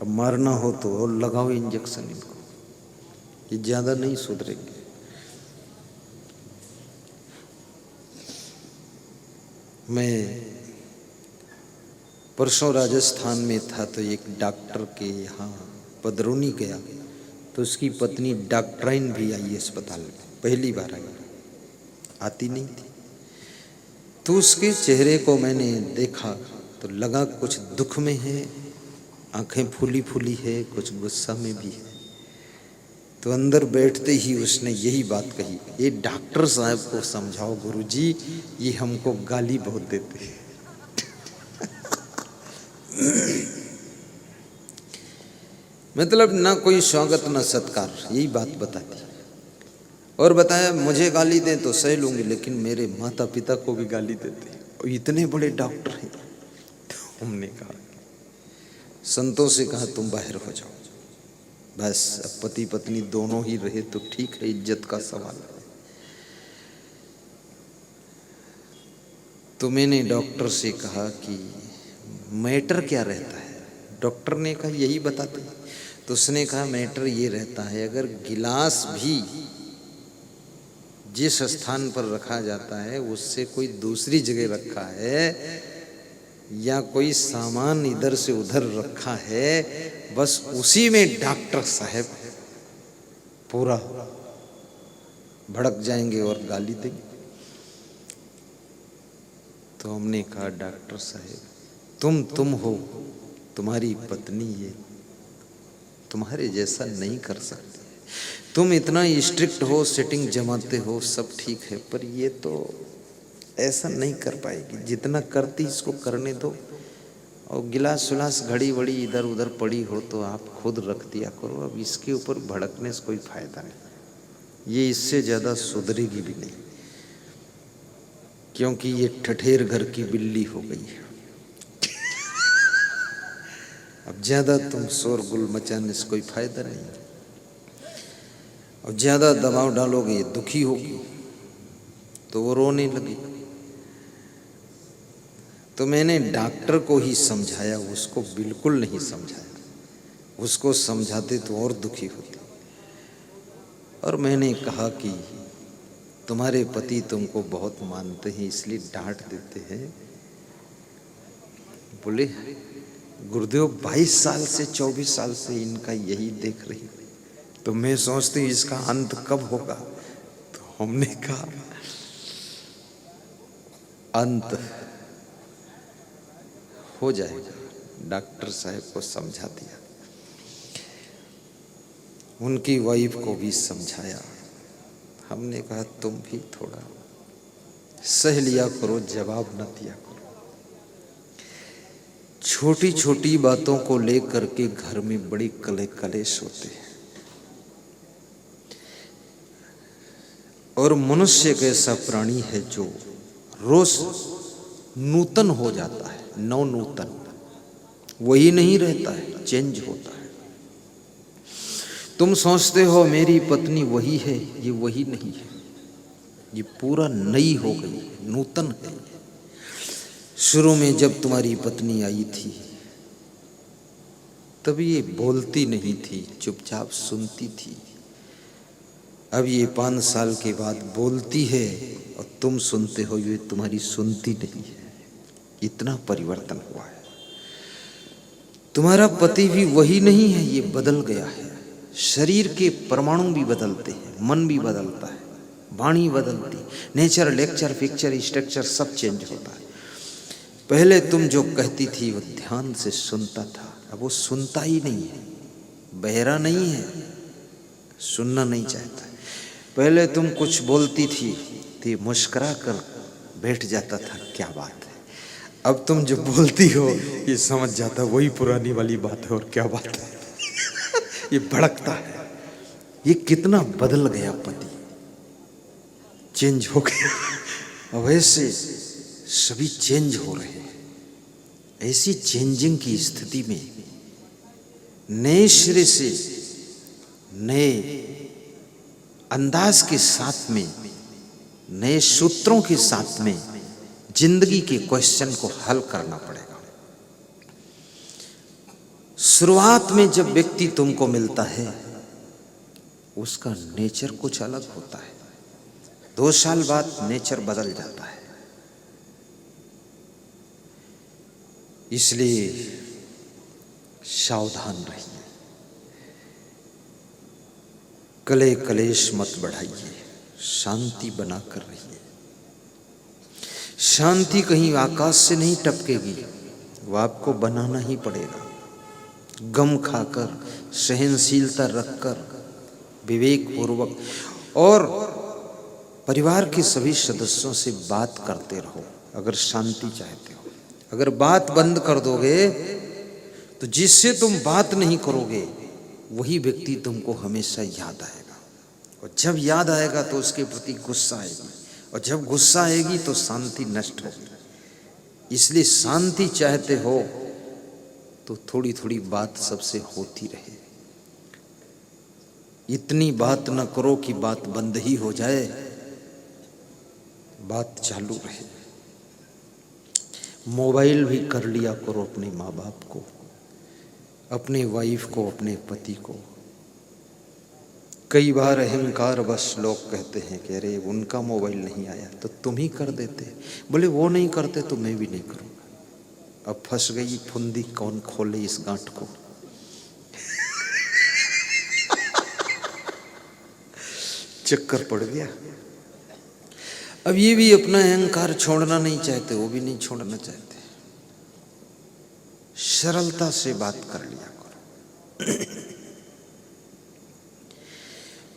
अब मारना हो तो लगाओ इंजेक्शन इनको, ये ज्यादा नहीं सुधरेंगे। मैं परसों राजस्थान में था तो एक डॉक्टर के यहाँ पदरोनी गया तो उसकी पत्नी डॉक्टराइन भी आई अस्पताल में, पहली बार आई, आती नहीं थी। तो उसके चेहरे को मैंने देखा तो लगा कुछ दुख में है, आंखें फूली फूली है, कुछ गुस्सा में भी है। तो अंदर बैठते ही उसने यही बात कही, ये डॉक्टर साहब को समझाओ गुरुजी, ये हमको गाली बहुत देते हैं। मतलब ना कोई स्वागत ना सत्कार, यही बात बताती। और बताया मुझे गाली दें तो सह लूंगी, लेकिन मेरे माता पिता को भी गाली देते और इतने बड़े डॉक्टर हैं। तो हमने कहा, संतों से कहा तुम बाहर हो जाओ, बस अब पति पत्नी दोनों ही रहे तो ठीक है, इज्जत का सवाल है। तो मैंने डॉक्टर से कहा कि मैटर क्या रहता है? डॉक्टर ने कहा यही बताते। तो उसने कहा मैटर ये रहता है, अगर गिलास भी जिस स्थान पर रखा जाता है उससे कोई दूसरी जगह रखा है, या कोई सामान इधर से उधर रखा है, बस उसी में डॉक्टर साहब पूरा भड़क जाएंगे और गाली देंगे। तो हमने कहा डॉक्टर साहब तुम हो, तुम्हारी पत्नी ये तुम्हारे जैसा नहीं कर सकती। तुम इतना स्ट्रिक्ट हो, सेटिंग जमाते हो, सब ठीक है, पर ये तो ऐसा नहीं कर पाएगी जितना करती, इसको करने दो। और गिलास उलास घड़ी वड़ी इधर उधर पड़ी हो तो आप खुद रख दिया करो, अब इसके ऊपर भड़कने से कोई फायदा नहीं, ये इससे ज़्यादा सुधरेगी भी नहीं, क्योंकि ये ठठेर घर की बिल्ली हो गई है। अब ज़्यादा तुम शोरगुल मचाने से कोई फायदा नहीं, और ज़्यादा दबाव डालोगे ये दुखी होगी तो वो रोने लगी। तो मैंने डॉक्टर को ही समझाया, उसको बिल्कुल नहीं समझाया, उसको समझाते तो और दुखी होती। और मैंने कहा कि तुम्हारे पति तुमको बहुत मानते हैं इसलिए डांट देते हैं। बोले गुरुदेव 22 साल से 24 साल से इनका यही देख रही, तो मैं सोचती हूँ इसका अंत कब होगा। तो हमने कहा अंत हो जाएगा, डॉक्टर साहब को समझा दिया, उनकी वाइफ को भी समझाया। हमने कहा तुम भी थोड़ा सह लिया करो, जवाब न दिया करो। छोटी छोटी बातों को लेकर के घर में बड़ी कलेश होते हैं। और मनुष्य एक ऐसा प्राणी है जो रोज नूतन हो जाता है, नवनूतन, वही नहीं रहता है, चेंज होता है। तुम सोचते हो मेरी पत्नी वही है, ये वही नहीं है, ये पूरा नई हो गई, नूतन है। शुरू में जब तुम्हारी पत्नी आई थी तब ये बोलती नहीं थी, चुपचाप सुनती थी। अब ये 5 साल के बाद बोलती है और तुम सुनते हो, ये तुम्हारी सुनती नहीं है। इतना परिवर्तन हुआ है। तुम्हारा पति भी वही नहीं है, ये बदल गया है। शरीर के परमाणु भी बदलते हैं, मन भी बदलता है, वाणी बदलती, नेचर, लेक्चर, पिक्चर, स्ट्रक्चर सब चेंज होता है। पहले तुम जो कहती थी वो ध्यान से सुनता था, अब वो सुनता ही नहीं है, बहरा नहीं है, सुनना नहीं चाहता। पहले तुम कुछ बोलती थी तो मुस्कुरा कर बैठ जाता था, क्या बात है। अब तुम जो बोलती हो ये समझ जाता वही पुरानी वाली बात है और क्या बात है। ये भड़कता है। ये कितना बदल गया पति, चेंज हो गया। अब ऐसे सभी चेंज हो रहे हैं। ऐसी चेंजिंग की स्थिति में नए सिरे से, नए अंदाज के साथ में, नए सूत्रों के साथ में जिंदगी के क्वेश्चन को हल करना पड़ेगा। शुरुआत में जब व्यक्ति तुमको मिलता है उसका नेचर कुछ अलग होता है, 2 साल बाद नेचर बदल जाता है। इसलिए सावधान रहिए, कले कलेश मत बढ़ाइए, शांति बनाकर रहिए। शांति कहीं आकाश से नहीं टपकेगी, वो आपको बनाना ही पड़ेगा। गम खाकर, सहनशीलता रखकर, विवेक पूर्वक, और परिवार के सभी सदस्यों से बात करते रहो अगर शांति चाहते हो। अगर बात बंद कर दोगे तो जिससे तुम बात नहीं करोगे वही व्यक्ति तुमको हमेशा याद आएगा, और जब याद आएगा तो उसके प्रति गुस्सा आएगी, और जब गुस्सा आएगी तो शांति नष्ट होगी। इसलिए शांति चाहते हो तो थोड़ी थोड़ी बात सबसे होती रहे। इतनी बात न करो कि बात बंद ही हो जाए, बात चालू रहे। मोबाइल भी कर लिया करो अपने माँ बाप को, अपने वाइफ को, अपने पति को। कई बार अहंकार बस लोग कहते हैं कि अरे उनका मोबाइल नहीं आया तो तुम ही कर देते, बोले वो नहीं करते तो मैं भी नहीं करूँगा। अब फंस गई फुंदी, कौन खोले इस गांठ को। चक्कर पड़ गया। अब ये भी अपना अहंकार छोड़ना नहीं चाहते, वो भी नहीं छोड़ना चाहते। सरलता से बात कर लिया करो।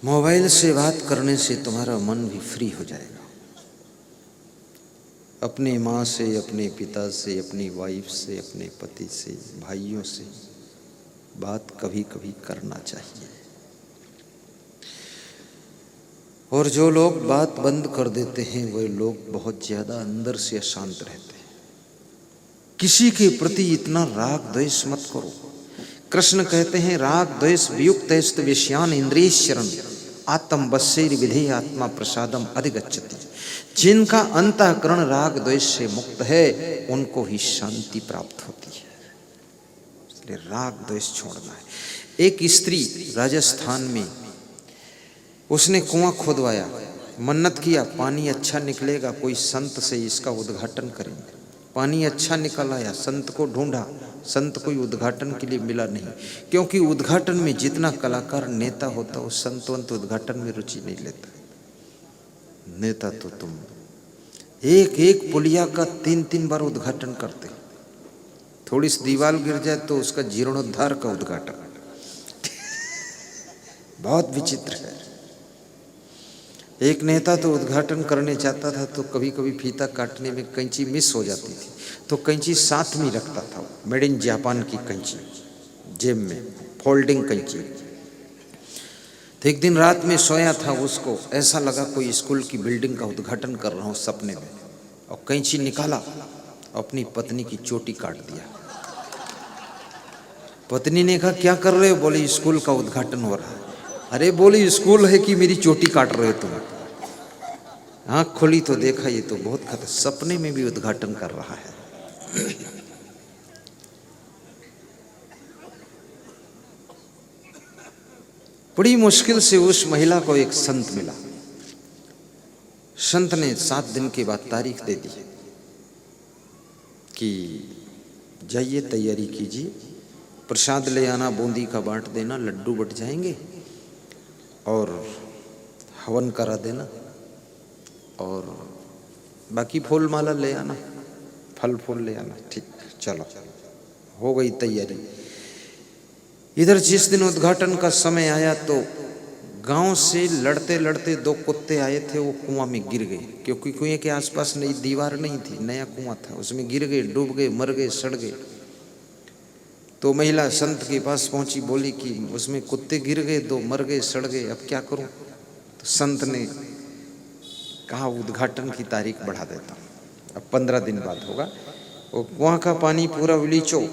मोबाइल से बात करने से तुम्हारा मन भी फ्री हो जाएगा। अपने माँ से, अपने पिता से, अपनी वाइफ से, अपने पति से, भाइयों से बात कभी कभी करना चाहिए। और जो लोग बात बंद कर देते हैं वे लोग बहुत ज़्यादा अंदर से अशांत रहते हैं। किसी के प्रति इतना राग द्वेष मत करो। कृष्ण कहते हैं राग द्वेष वियुक्त विषयान इंद्रियश्चरन् आत्म बस्सेर विधेय आत्मा प्रसादम अधिगच्छति। जिनका अंतःकरण राग द्वेष से मुक्त है उनको ही शांति प्राप्त होती है। इसलिए राग द्वेष छोड़ना है। एक स्त्री राजस्थान में, उसने कुआं खोदवाया, मन्नत किया पानी अच्छा निकलेगा, कोई संत से इसका उद्घाटन करेंगे। पानी अच्छा निकल आया, संत को ढूंढा, संत कोई उद्घाटन के लिए मिला नहीं, क्योंकि उद्घाटन में जितना कलाकार नेता होता वो संतवंत उद्घाटन में रुचि नहीं लेता। नेता तो तुम एक एक पुलिया का 3-3 बार उद्घाटन करते, थोड़ी सी दीवार गिर जाए तो उसका जीर्णोद्धार का उद्घाटन। बहुत विचित्र है। एक नेता तो उद्घाटन करने जाता था तो कभी कभी फीता काटने में कैंची मिस हो जाती थी तो कैंची साथ में रखता था, मेड इन जापान की कैंची जेब में, फोल्डिंग कैंची। तो एक दिन रात में सोया था, उसको ऐसा लगा कोई स्कूल की बिल्डिंग का उद्घाटन कर रहा हूँ सपने में, और कैंची निकाला, अपनी पत्नी की चोटी काट दिया। पत्नी ने कहा क्या कर रहे हो? बोले स्कूल का उद्घाटन हो रहा है। अरे बोली स्कूल है कि मेरी चोटी काट रहे तुम? आंख खोली तो देखा ये तो बहुत खतर, सपने में भी उद्घाटन कर रहा है। बड़ी मुश्किल से उस महिला को एक संत मिला। संत ने 7 दिन के बाद तारीख दे दी कि जाइए तैयारी कीजिए, प्रसाद ले आना, बूंदी का बांट देना, लड्डू बट जाएंगे और हवन करा देना और बाकी फूल माला ले आना, फल फूल ले आना। ठीक, चलो हो गई तैयारी। इधर जिस दिन उद्घाटन का समय आया तो गांव से लड़ते लड़ते 2 कुत्ते आए थे, वो कुआं में गिर गए, क्योंकि कुएं के आसपास नई दीवार नहीं थी, नया कुआं था, उसमें गिर गए, डूब गए, मर गए, सड़ गए। तो महिला संत के पास पहुंची, बोली कि उसमें कुत्ते गिर गए, 2 मर गए, सड़ गए, अब क्या करूं? तो संत ने कहा उद्घाटन की तारीख बढ़ा देता हूं, अब 15 दिन बाद होगा। वो कुआं का पानी पूरा उलीचो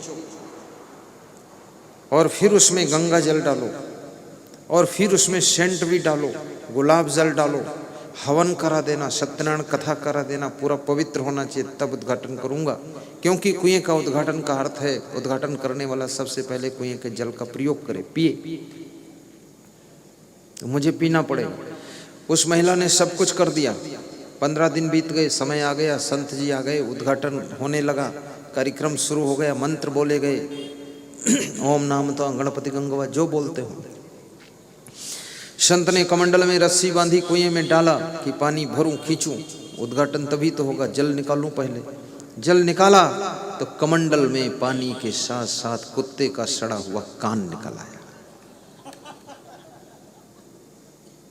और फिर उसमें गंगा जल डालो और फिर उसमें सेंट भी डालो, गुलाब जल डालो, हवन करा देना, सत्यनारायण कथा करा देना, पूरा पवित्र होना चाहिए, तब उद्घाटन करूंगा। क्योंकि कुएं का उद्घाटन का अर्थ है उद्घाटन करने वाला सबसे पहले कुएं के जल का प्रयोग करे, पिए, तो मुझे पीना पड़ेगा। उस महिला ने सब कुछ कर दिया। 15 दिन बीत गए, समय आ गया, संत जी आ गए, उद्घाटन होने लगा, कार्यक्रम शुरू हो गया, मंत्र बोले गए, ओम नाम तो गणपति गंगवा जो बोलते हो। संत ने कमंडल में रस्सी बांधी, कुएं में डाला कि पानी भरूं, खींचूं, उद्घाटन तभी तो होगा, जल निकालूं पहले। जल निकाला तो कमंडल में पानी के साथ साथ कुत्ते का सड़ा हुआ कान निकल आया।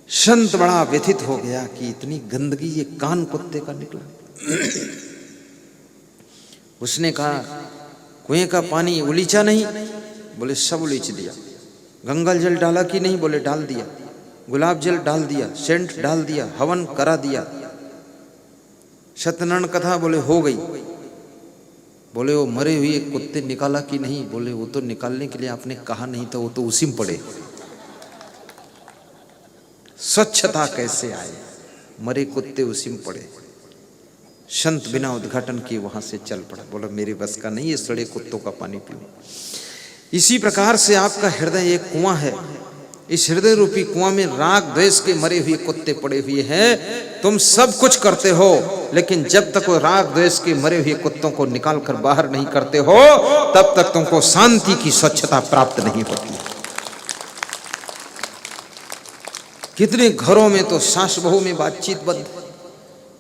संत बड़ा व्यथित हो गया कि इतनी गंदगी, ये कान कुत्ते का निकला। उसने कहा कुएं का पानी उलीचा नहीं? बोले सब उलीच दिया। गंगा जल डाला कि नहीं? बोले डाल दिया। गुलाब जल डाल दिया, सेंट डाल दिया, हवन करा दिया, सत्यनारायण कथा बोले हो गई। बोले वो मरे हुए कुत्ते निकाला कि नहीं? बोले वो तो निकालने के लिए आपने कहा नहीं था, वो तो उसी में पड़े। स्वच्छता कैसे आए? मरे कुत्ते उसी में पड़े। संत बिना उद्घाटन किए वहां से चल पड़ा, बोला मेरे बस का नहीं ये सड़े कुत्तों का पानी पीऊं। इसी प्रकार से आपका हृदय एक कुआं है, इस हृदय रूपी कुआं में राग द्वेष के मरे हुए कुत्ते पड़े हुए हैं। तुम सब कुछ करते हो, लेकिन जब तक वो राग द्वेष के मरे हुए कुत्तों को निकाल कर बाहर नहीं करते हो, तब तक तुमको शांति की स्वच्छता प्राप्त नहीं होती। कितने घरों में तो सास बहू में बातचीत बंद,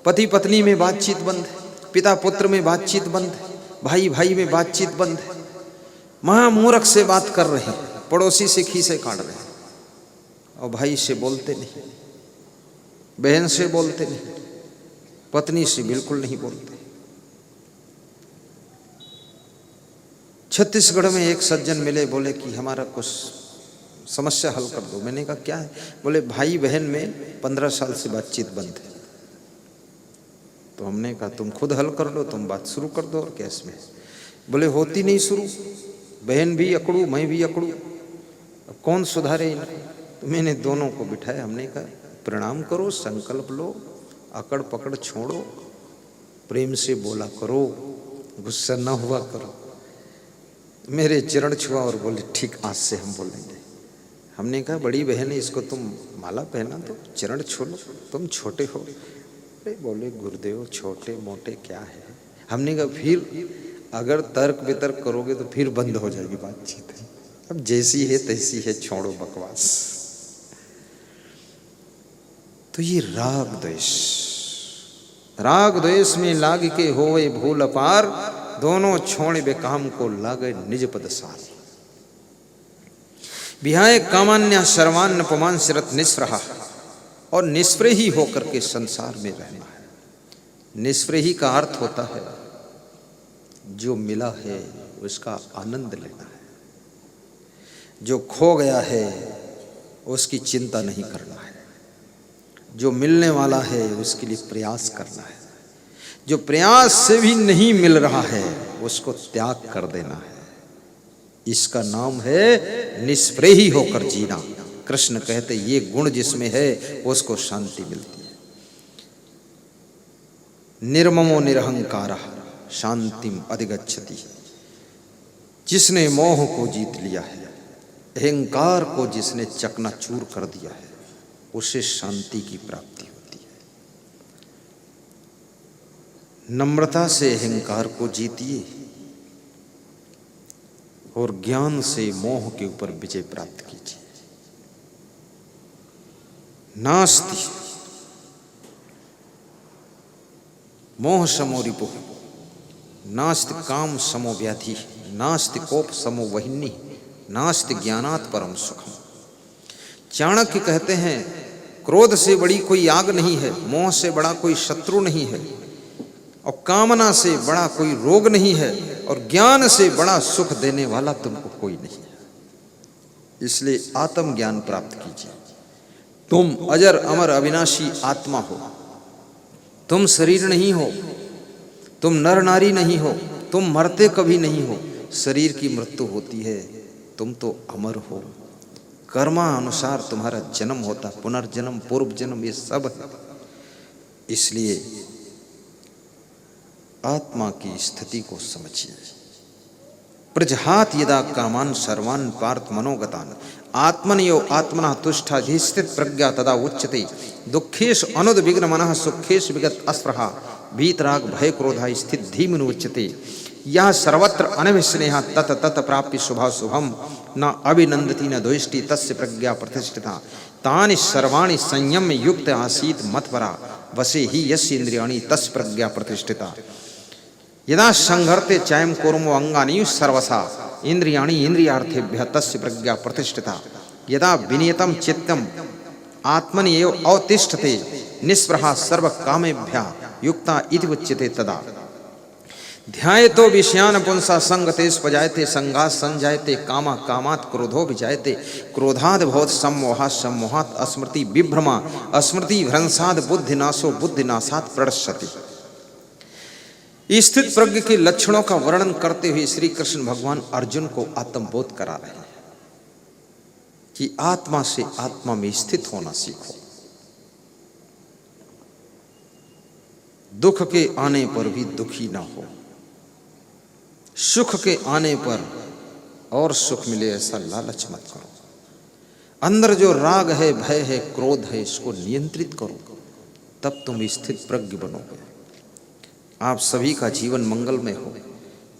पति पत्नी में बातचीत बंद, पिता पुत्र में बातचीत बंद, भाई भाई में बातचीत बंद, महामूर्ख से बात कर रहे हैं, पड़ोसी से खीसे काट रहे हैं, और भाई से बोलते नहीं, बहन से बोलते नहीं, पत्नी से बिल्कुल नहीं बोलते। छत्तीसगढ़ में एक सज्जन मिले, बोले कि हमारा कुछ समस्या हल कर दो। मैंने कहा क्या है? बोले भाई बहन में 15 साल से बातचीत बंद है। तो हमने कहा तुम खुद हल कर लो, तुम बात शुरू कर दो और क्या इसमें। बोले होती नहीं शुरू, बहन भी अकड़ू, मैं भी अकड़ू, अब कौन सुधारे इनको? तो मैंने दोनों को बिठाया, हमने कहा प्रणाम करो, संकल्प लो, अकड़ पकड़ छोड़ो, प्रेम से बोला करो, गुस्सा न हुआ करो। मेरे चरण छुआ और बोले ठीक, आज से हम बोलेंगे। हमने कहा बड़ी बहन है, इसको तुम माला पहना दो, चरण छू लो, तुम छोटे हो। अरे बोले गुरुदेव छोटे मोटे क्या है? हमने कहा फिर अगर तर्क वितर्क करोगे तो फिर बंद हो जाएगी बातचीत। अब जैसी है तैसी है, छोड़ो बकवास। तो ये राग द्वेष, राग द्वेष में लाग के होए भूल अपार, दोनों छोड़ बेकाम को लागे निज पद सार। विहाय कामान्य सर्वान्न पमान सिरत निस्पृहा, और निष्प्रही होकर के संसार में रहना है। निष्प्रही का अर्थ होता है जो मिला है उसका आनंद लेना है, जो खो गया है उसकी चिंता नहीं करना है, जो मिलने वाला है उसके लिए प्रयास करना है, जो प्रयास से भी नहीं मिल रहा है उसको त्याग कर देना है। इसका नाम है निष्प्रही होकर जीना। कृष्ण कहते ये गुण जिसमें है उसको शांति मिलती है। निर्ममो निरहंकारः शांतिम अधिगच्छति। जिसने मोह को जीत लिया है, अहंकार को जिसने चकनाचूर कर दिया है, उसे शांति की प्राप्ति होती है। नम्रता से अहंकार को जीतिए और ज्ञान से मोह के ऊपर विजय प्राप्त कीजिए। नास्ति मोह समो रिपुः, नास्ति काम समो व्याधि, नास्ति कोप समो वह्नि, नास्ति ज्ञानात् परम सुखम। चाणक्य कहते हैं क्रोध से बड़ी कोई आग नहीं है, मोह से बड़ा कोई शत्रु नहीं है, और कामना से बड़ा कोई रोग नहीं है, और ज्ञान से बड़ा सुख देने वाला तुमको कोई नहीं है। इसलिए आत्म ज्ञान प्राप्त कीजिए। तुम अजर अमर अविनाशी आत्मा हो, तुम शरीर नहीं हो, तुम नर नारी नहीं हो, तुम मरते कभी नहीं हो। शरीर की मृत्यु होती है, तुम तो अमर हो। कर्मा अनुसार तुम्हारा जन्म होता, पुनर्जन्म पूर्व जन्म ये सब है। इसलिए आत्मा की स्थिति को समझिए। प्रजहात यदा कामान सर्वान् पार्थ मनोगतान आत्मनयो आत्मनः तुष्टाधिस्थित प्रज्ञा तदा उच्यते। दुखेषु अनुद्विग्न मनः सुखेषु विगत अस्पृहा वीतराग भय क्रोधा स्थित धीमनु उच्यते। यह सर्वत्र अनभिस्नेहा तत तत प्राप्य शुभा शुभम न अभिनंदति न द्वेष्टि तस्य प्रज्ञा प्रतिष्ठिता। तानि सर्वाणि संयम्य युक्त आसीत मत्परा वसे ही यस्य इंद्रियाणि तस्य प्रज्ञा प्रतिष्ठिता। यदा संघर्ते चायम कूर्मो अंगानि सर्वसा इंद्रियाणि इंद्रियार्थेभ्यः तस्य प्रज्ञा प्रतिष्ठिता। यदा विनियतं चित्तम आत्मनि एव अवतिष्ठते निस्पृहा सर्व कामेभ्यः युक्ता इति उच्यते। तदा ध्यायतो विषयान् पुंसा संगते स्पजायते संगात् संजायते कामः कामात् क्रोधो विजायते क्रोधाद् भवत् सम्मोहात् सम्मोहात् अस्मृति विभ्रमा अस्मृति भ्रंशाद् बुद्धिनाशो बुद्धिनाशात् प्रणश्यति। स्थित प्रज्ञ के लक्षणों का वर्णन करते हुए श्री कृष्ण भगवान अर्जुन को आत्मबोध करा रहे हैं कि आत्मा से आत्मा में स्थित होना सीखो। दुख के आने पर भी दुखी ना हो, सुख के आने पर और सुख मिले ऐसा लालच मत करो। अंदर जो राग है, भय है, क्रोध है, इसको नियंत्रित करो, तब तुम स्थित प्रज्ञ बनोगे। आप सभी का जीवन मंगलमय हो।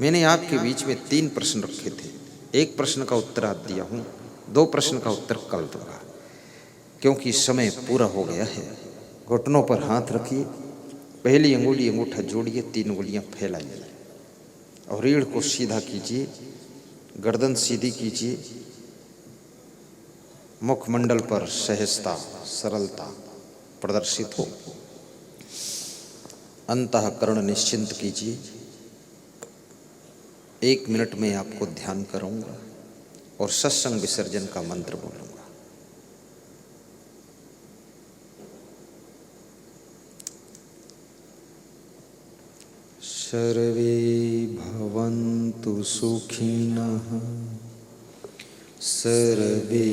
मैंने आपके बीच में 3 प्रश्न रखे थे। एक प्रश्न का उत्तर आज दिया हूं, 2 प्रश्न का उत्तर कल दूंगा, क्योंकि समय पूरा हो गया है। घुटनों पर हाथ रखिए, पहली अंगुली अंगूठा जोड़िए, 3 उंगलियां फैलाइए और रीढ़ को सीधा कीजिए, गर्दन सीधी कीजिए, मुखमंडल पर सहजता सरलता प्रदर्शित हो। अंतःकरण निश्चिंत कीजिए। 1 मिनट में आपको ध्यान कराऊंगा और सत्संग विसर्जन का मंत्र बोलूंगा। सर्वे भवन्तु सुखिनः सर्वे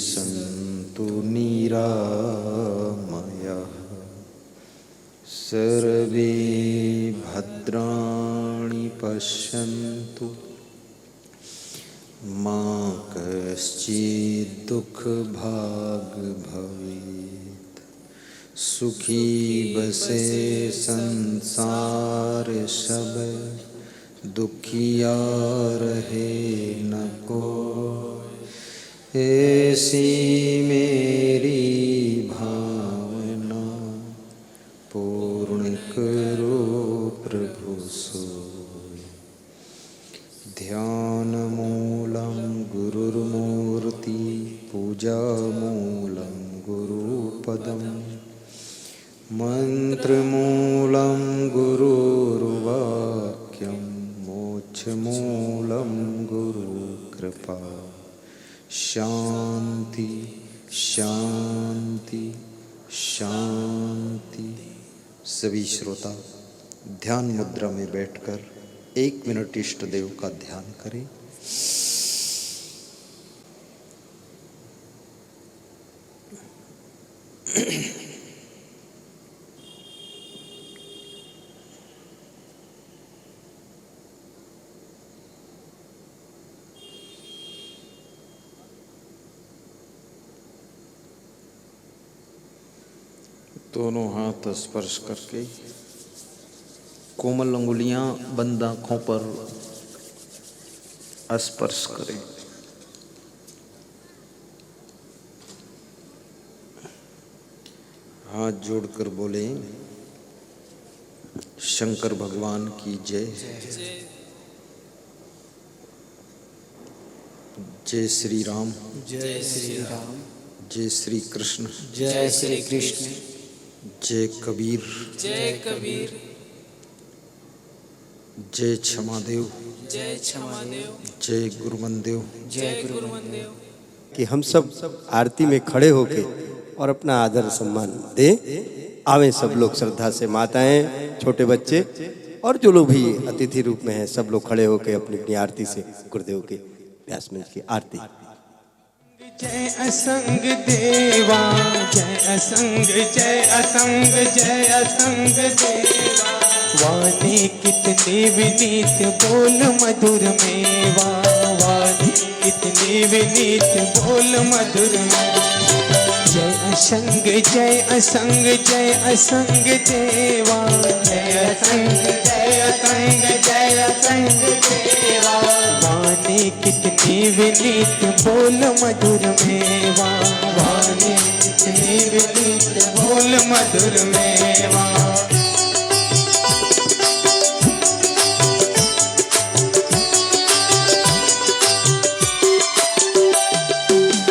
सन्तु निरामयाः सर्वे भद्राणि पश्यन्तु मा कश्चित् दुःखभाग् भवेत्। सुखी बसे संसार सब दुखिया रहे न कोई। ऐसी मेरी भावना पूर्ण करो प्रभु सोई। ध्यान मूलम गुरुर्मूर्ति पूजा मूलम गुरुपदम मंत्रमूलं गुरुर्वाक्यं मोक्षमूलं गुरुकृपा। शांति शांति शांति। सभी श्रोता ध्यान मुद्रा में बैठकर 1 मिनट इष्ट देव का ध्यान करें। दोनों हाथ स्पर्श करके कोमल अंगुलियां बंद आंखों पर स्पर्श करें। हाथ जोड़कर बोले शंकर भगवान की जय। जय श्री राम, जय श्री राम, जय श्री कृष्ण, जय श्री कृष्ण, जय कबीर, जय कबीर, जय क्षमादेव, जय क्षमादेव, जय गुरुमनदेव। जय गुरुमनदेव। कि हम सब आरती में खड़े होके और अपना आदर सम्मान दें। आवे सब लोग श्रद्धा से, माताएं, छोटे बच्चे और जो लोग भी अतिथि रूप में हैं, सब लोग खड़े होके अपनी अपनी आरती से गुरुदेव के व्यासमंच की आरती। जय असंग देवा, जय असंग, जय असंग, जय असंग देवा। वाणी कितनी विनीत बोल मधुर मेवा, वाणी कितनी विनीत बोल मधुर में। जय असंग, जय असंग, जय असंग देवा, जय असंग, जय असंग, जय असंग देवा। वाणी कितनी विनीत बोल मधुर मेवा, वाणी कितनी विनीत बोल मधुर मेवा।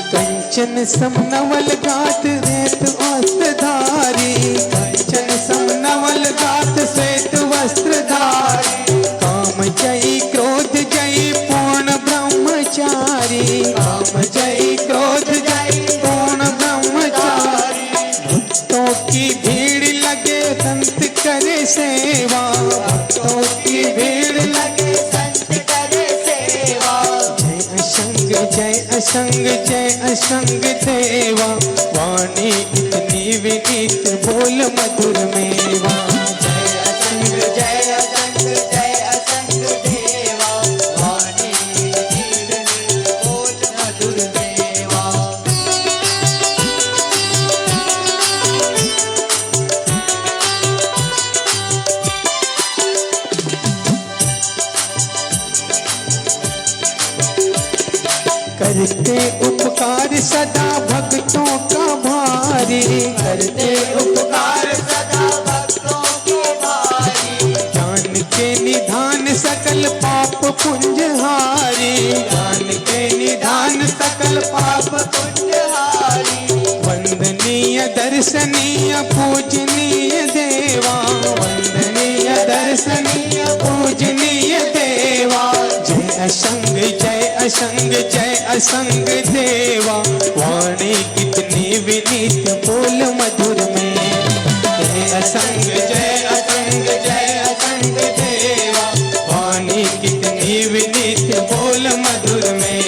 कंचन समनवल घाट रेत वस्त्रधारी, कंचन समनवल घाट श्वेत वस्त्रधारी। काम जयी क्रोध जयी पूर्ण ब्रह्मचारी, काम जयी क्रोध जयी पूर्ण ब्रह्मचारी। भक्तों की भीड़ लगे संत करे सेवा, भक्तों की भीड़ लगे संत करे सेवा। जय असंग, जय असंग, जय असंग देवा। वाणी इतनी विनीत बोल मधुर मेवा। जय असंग, जय असंग, जय असंग देवा। वाणी इतनी विनीत बोल मधुर मेवा। करते उपकार सदा भक्तों का भारी, करते उपकार सदा भक्तों के भारी। ज्ञान के निधान सकल पाप पुंजहारी, ज्ञान के निधान सकल पाप पुंजहारी। वंदनीय दर्शनीय पूजनीय देवा, वंदनीय दर्शनीय पूजनीय देवा। जय असंग, जय असंग, जय असंग देवा। वाणी कितनी विनीत बोल मधुर में। जय असंग, जय असंग, जय असंग देवा। वाणी कितनी विनीत बोल मधुर में।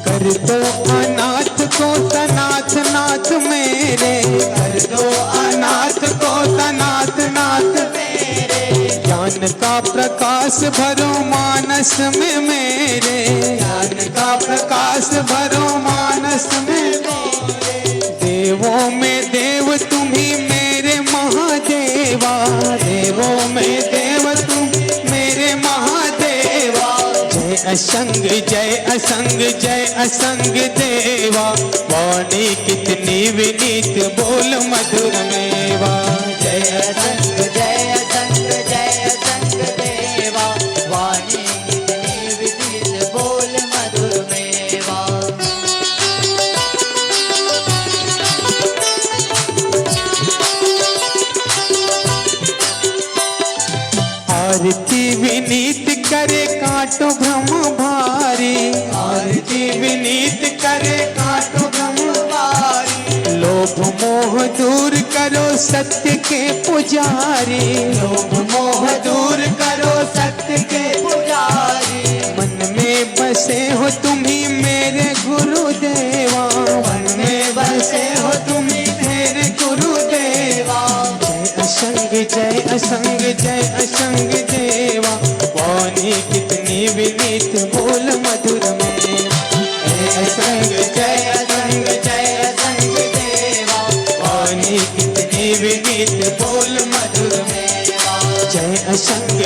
कर दो अनाथ को सनाथ नाथ मेरे, कर दो अनाथ को सनाथ नाथ मेरे। ज्ञान का प्रकाश भरो मानस में मेरे, ज्ञान का प्रकाश भरो मानस में मेरे। देवों में देव तुम्ही मेरे महादेवा, देवों में देव तुम मेरे महादेवा। जय असंग, जय असंग, जय असंग देवा। वाणी कितनी विनीत बोल मधुर मेवा। जय असंग, जय असंग, जय असंग देवा। वाणी कितनी विनीत बोल मधुर मेवा। आरती विनीत करे काटो भ्रम भारी, आरती विनीत करे काटो भ्रम भारी। लोभ मोह दूर करो सत्य के पुजारी, लोभ मोह दूर करो सत्य के पुजारी। मन में बसे हो तुम्ही मेरे गुरुदेवा, मन में बसे हो तुम्ही मेरे गुरुदेवा। जय असंग, जय असंग, जय असंग देवा। वाणी कितनी कितनी विनीत बोल मधुर में। असंग जय असंग देवा, वाणी कितनी विनीत बोल मधुर में। जय असंग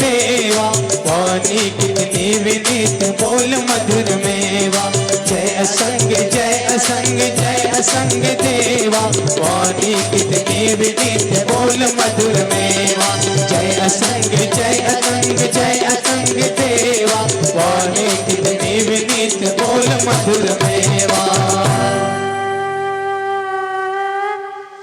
देवा, वाणी कितनी विनीत बोल मधुर मेवा। जय असंग देवा, वाणी कितनी विनीत बोल मधुर मेवा। जय असंग देवा, वाणी कितनी विनीत बोल मधुर मेवा।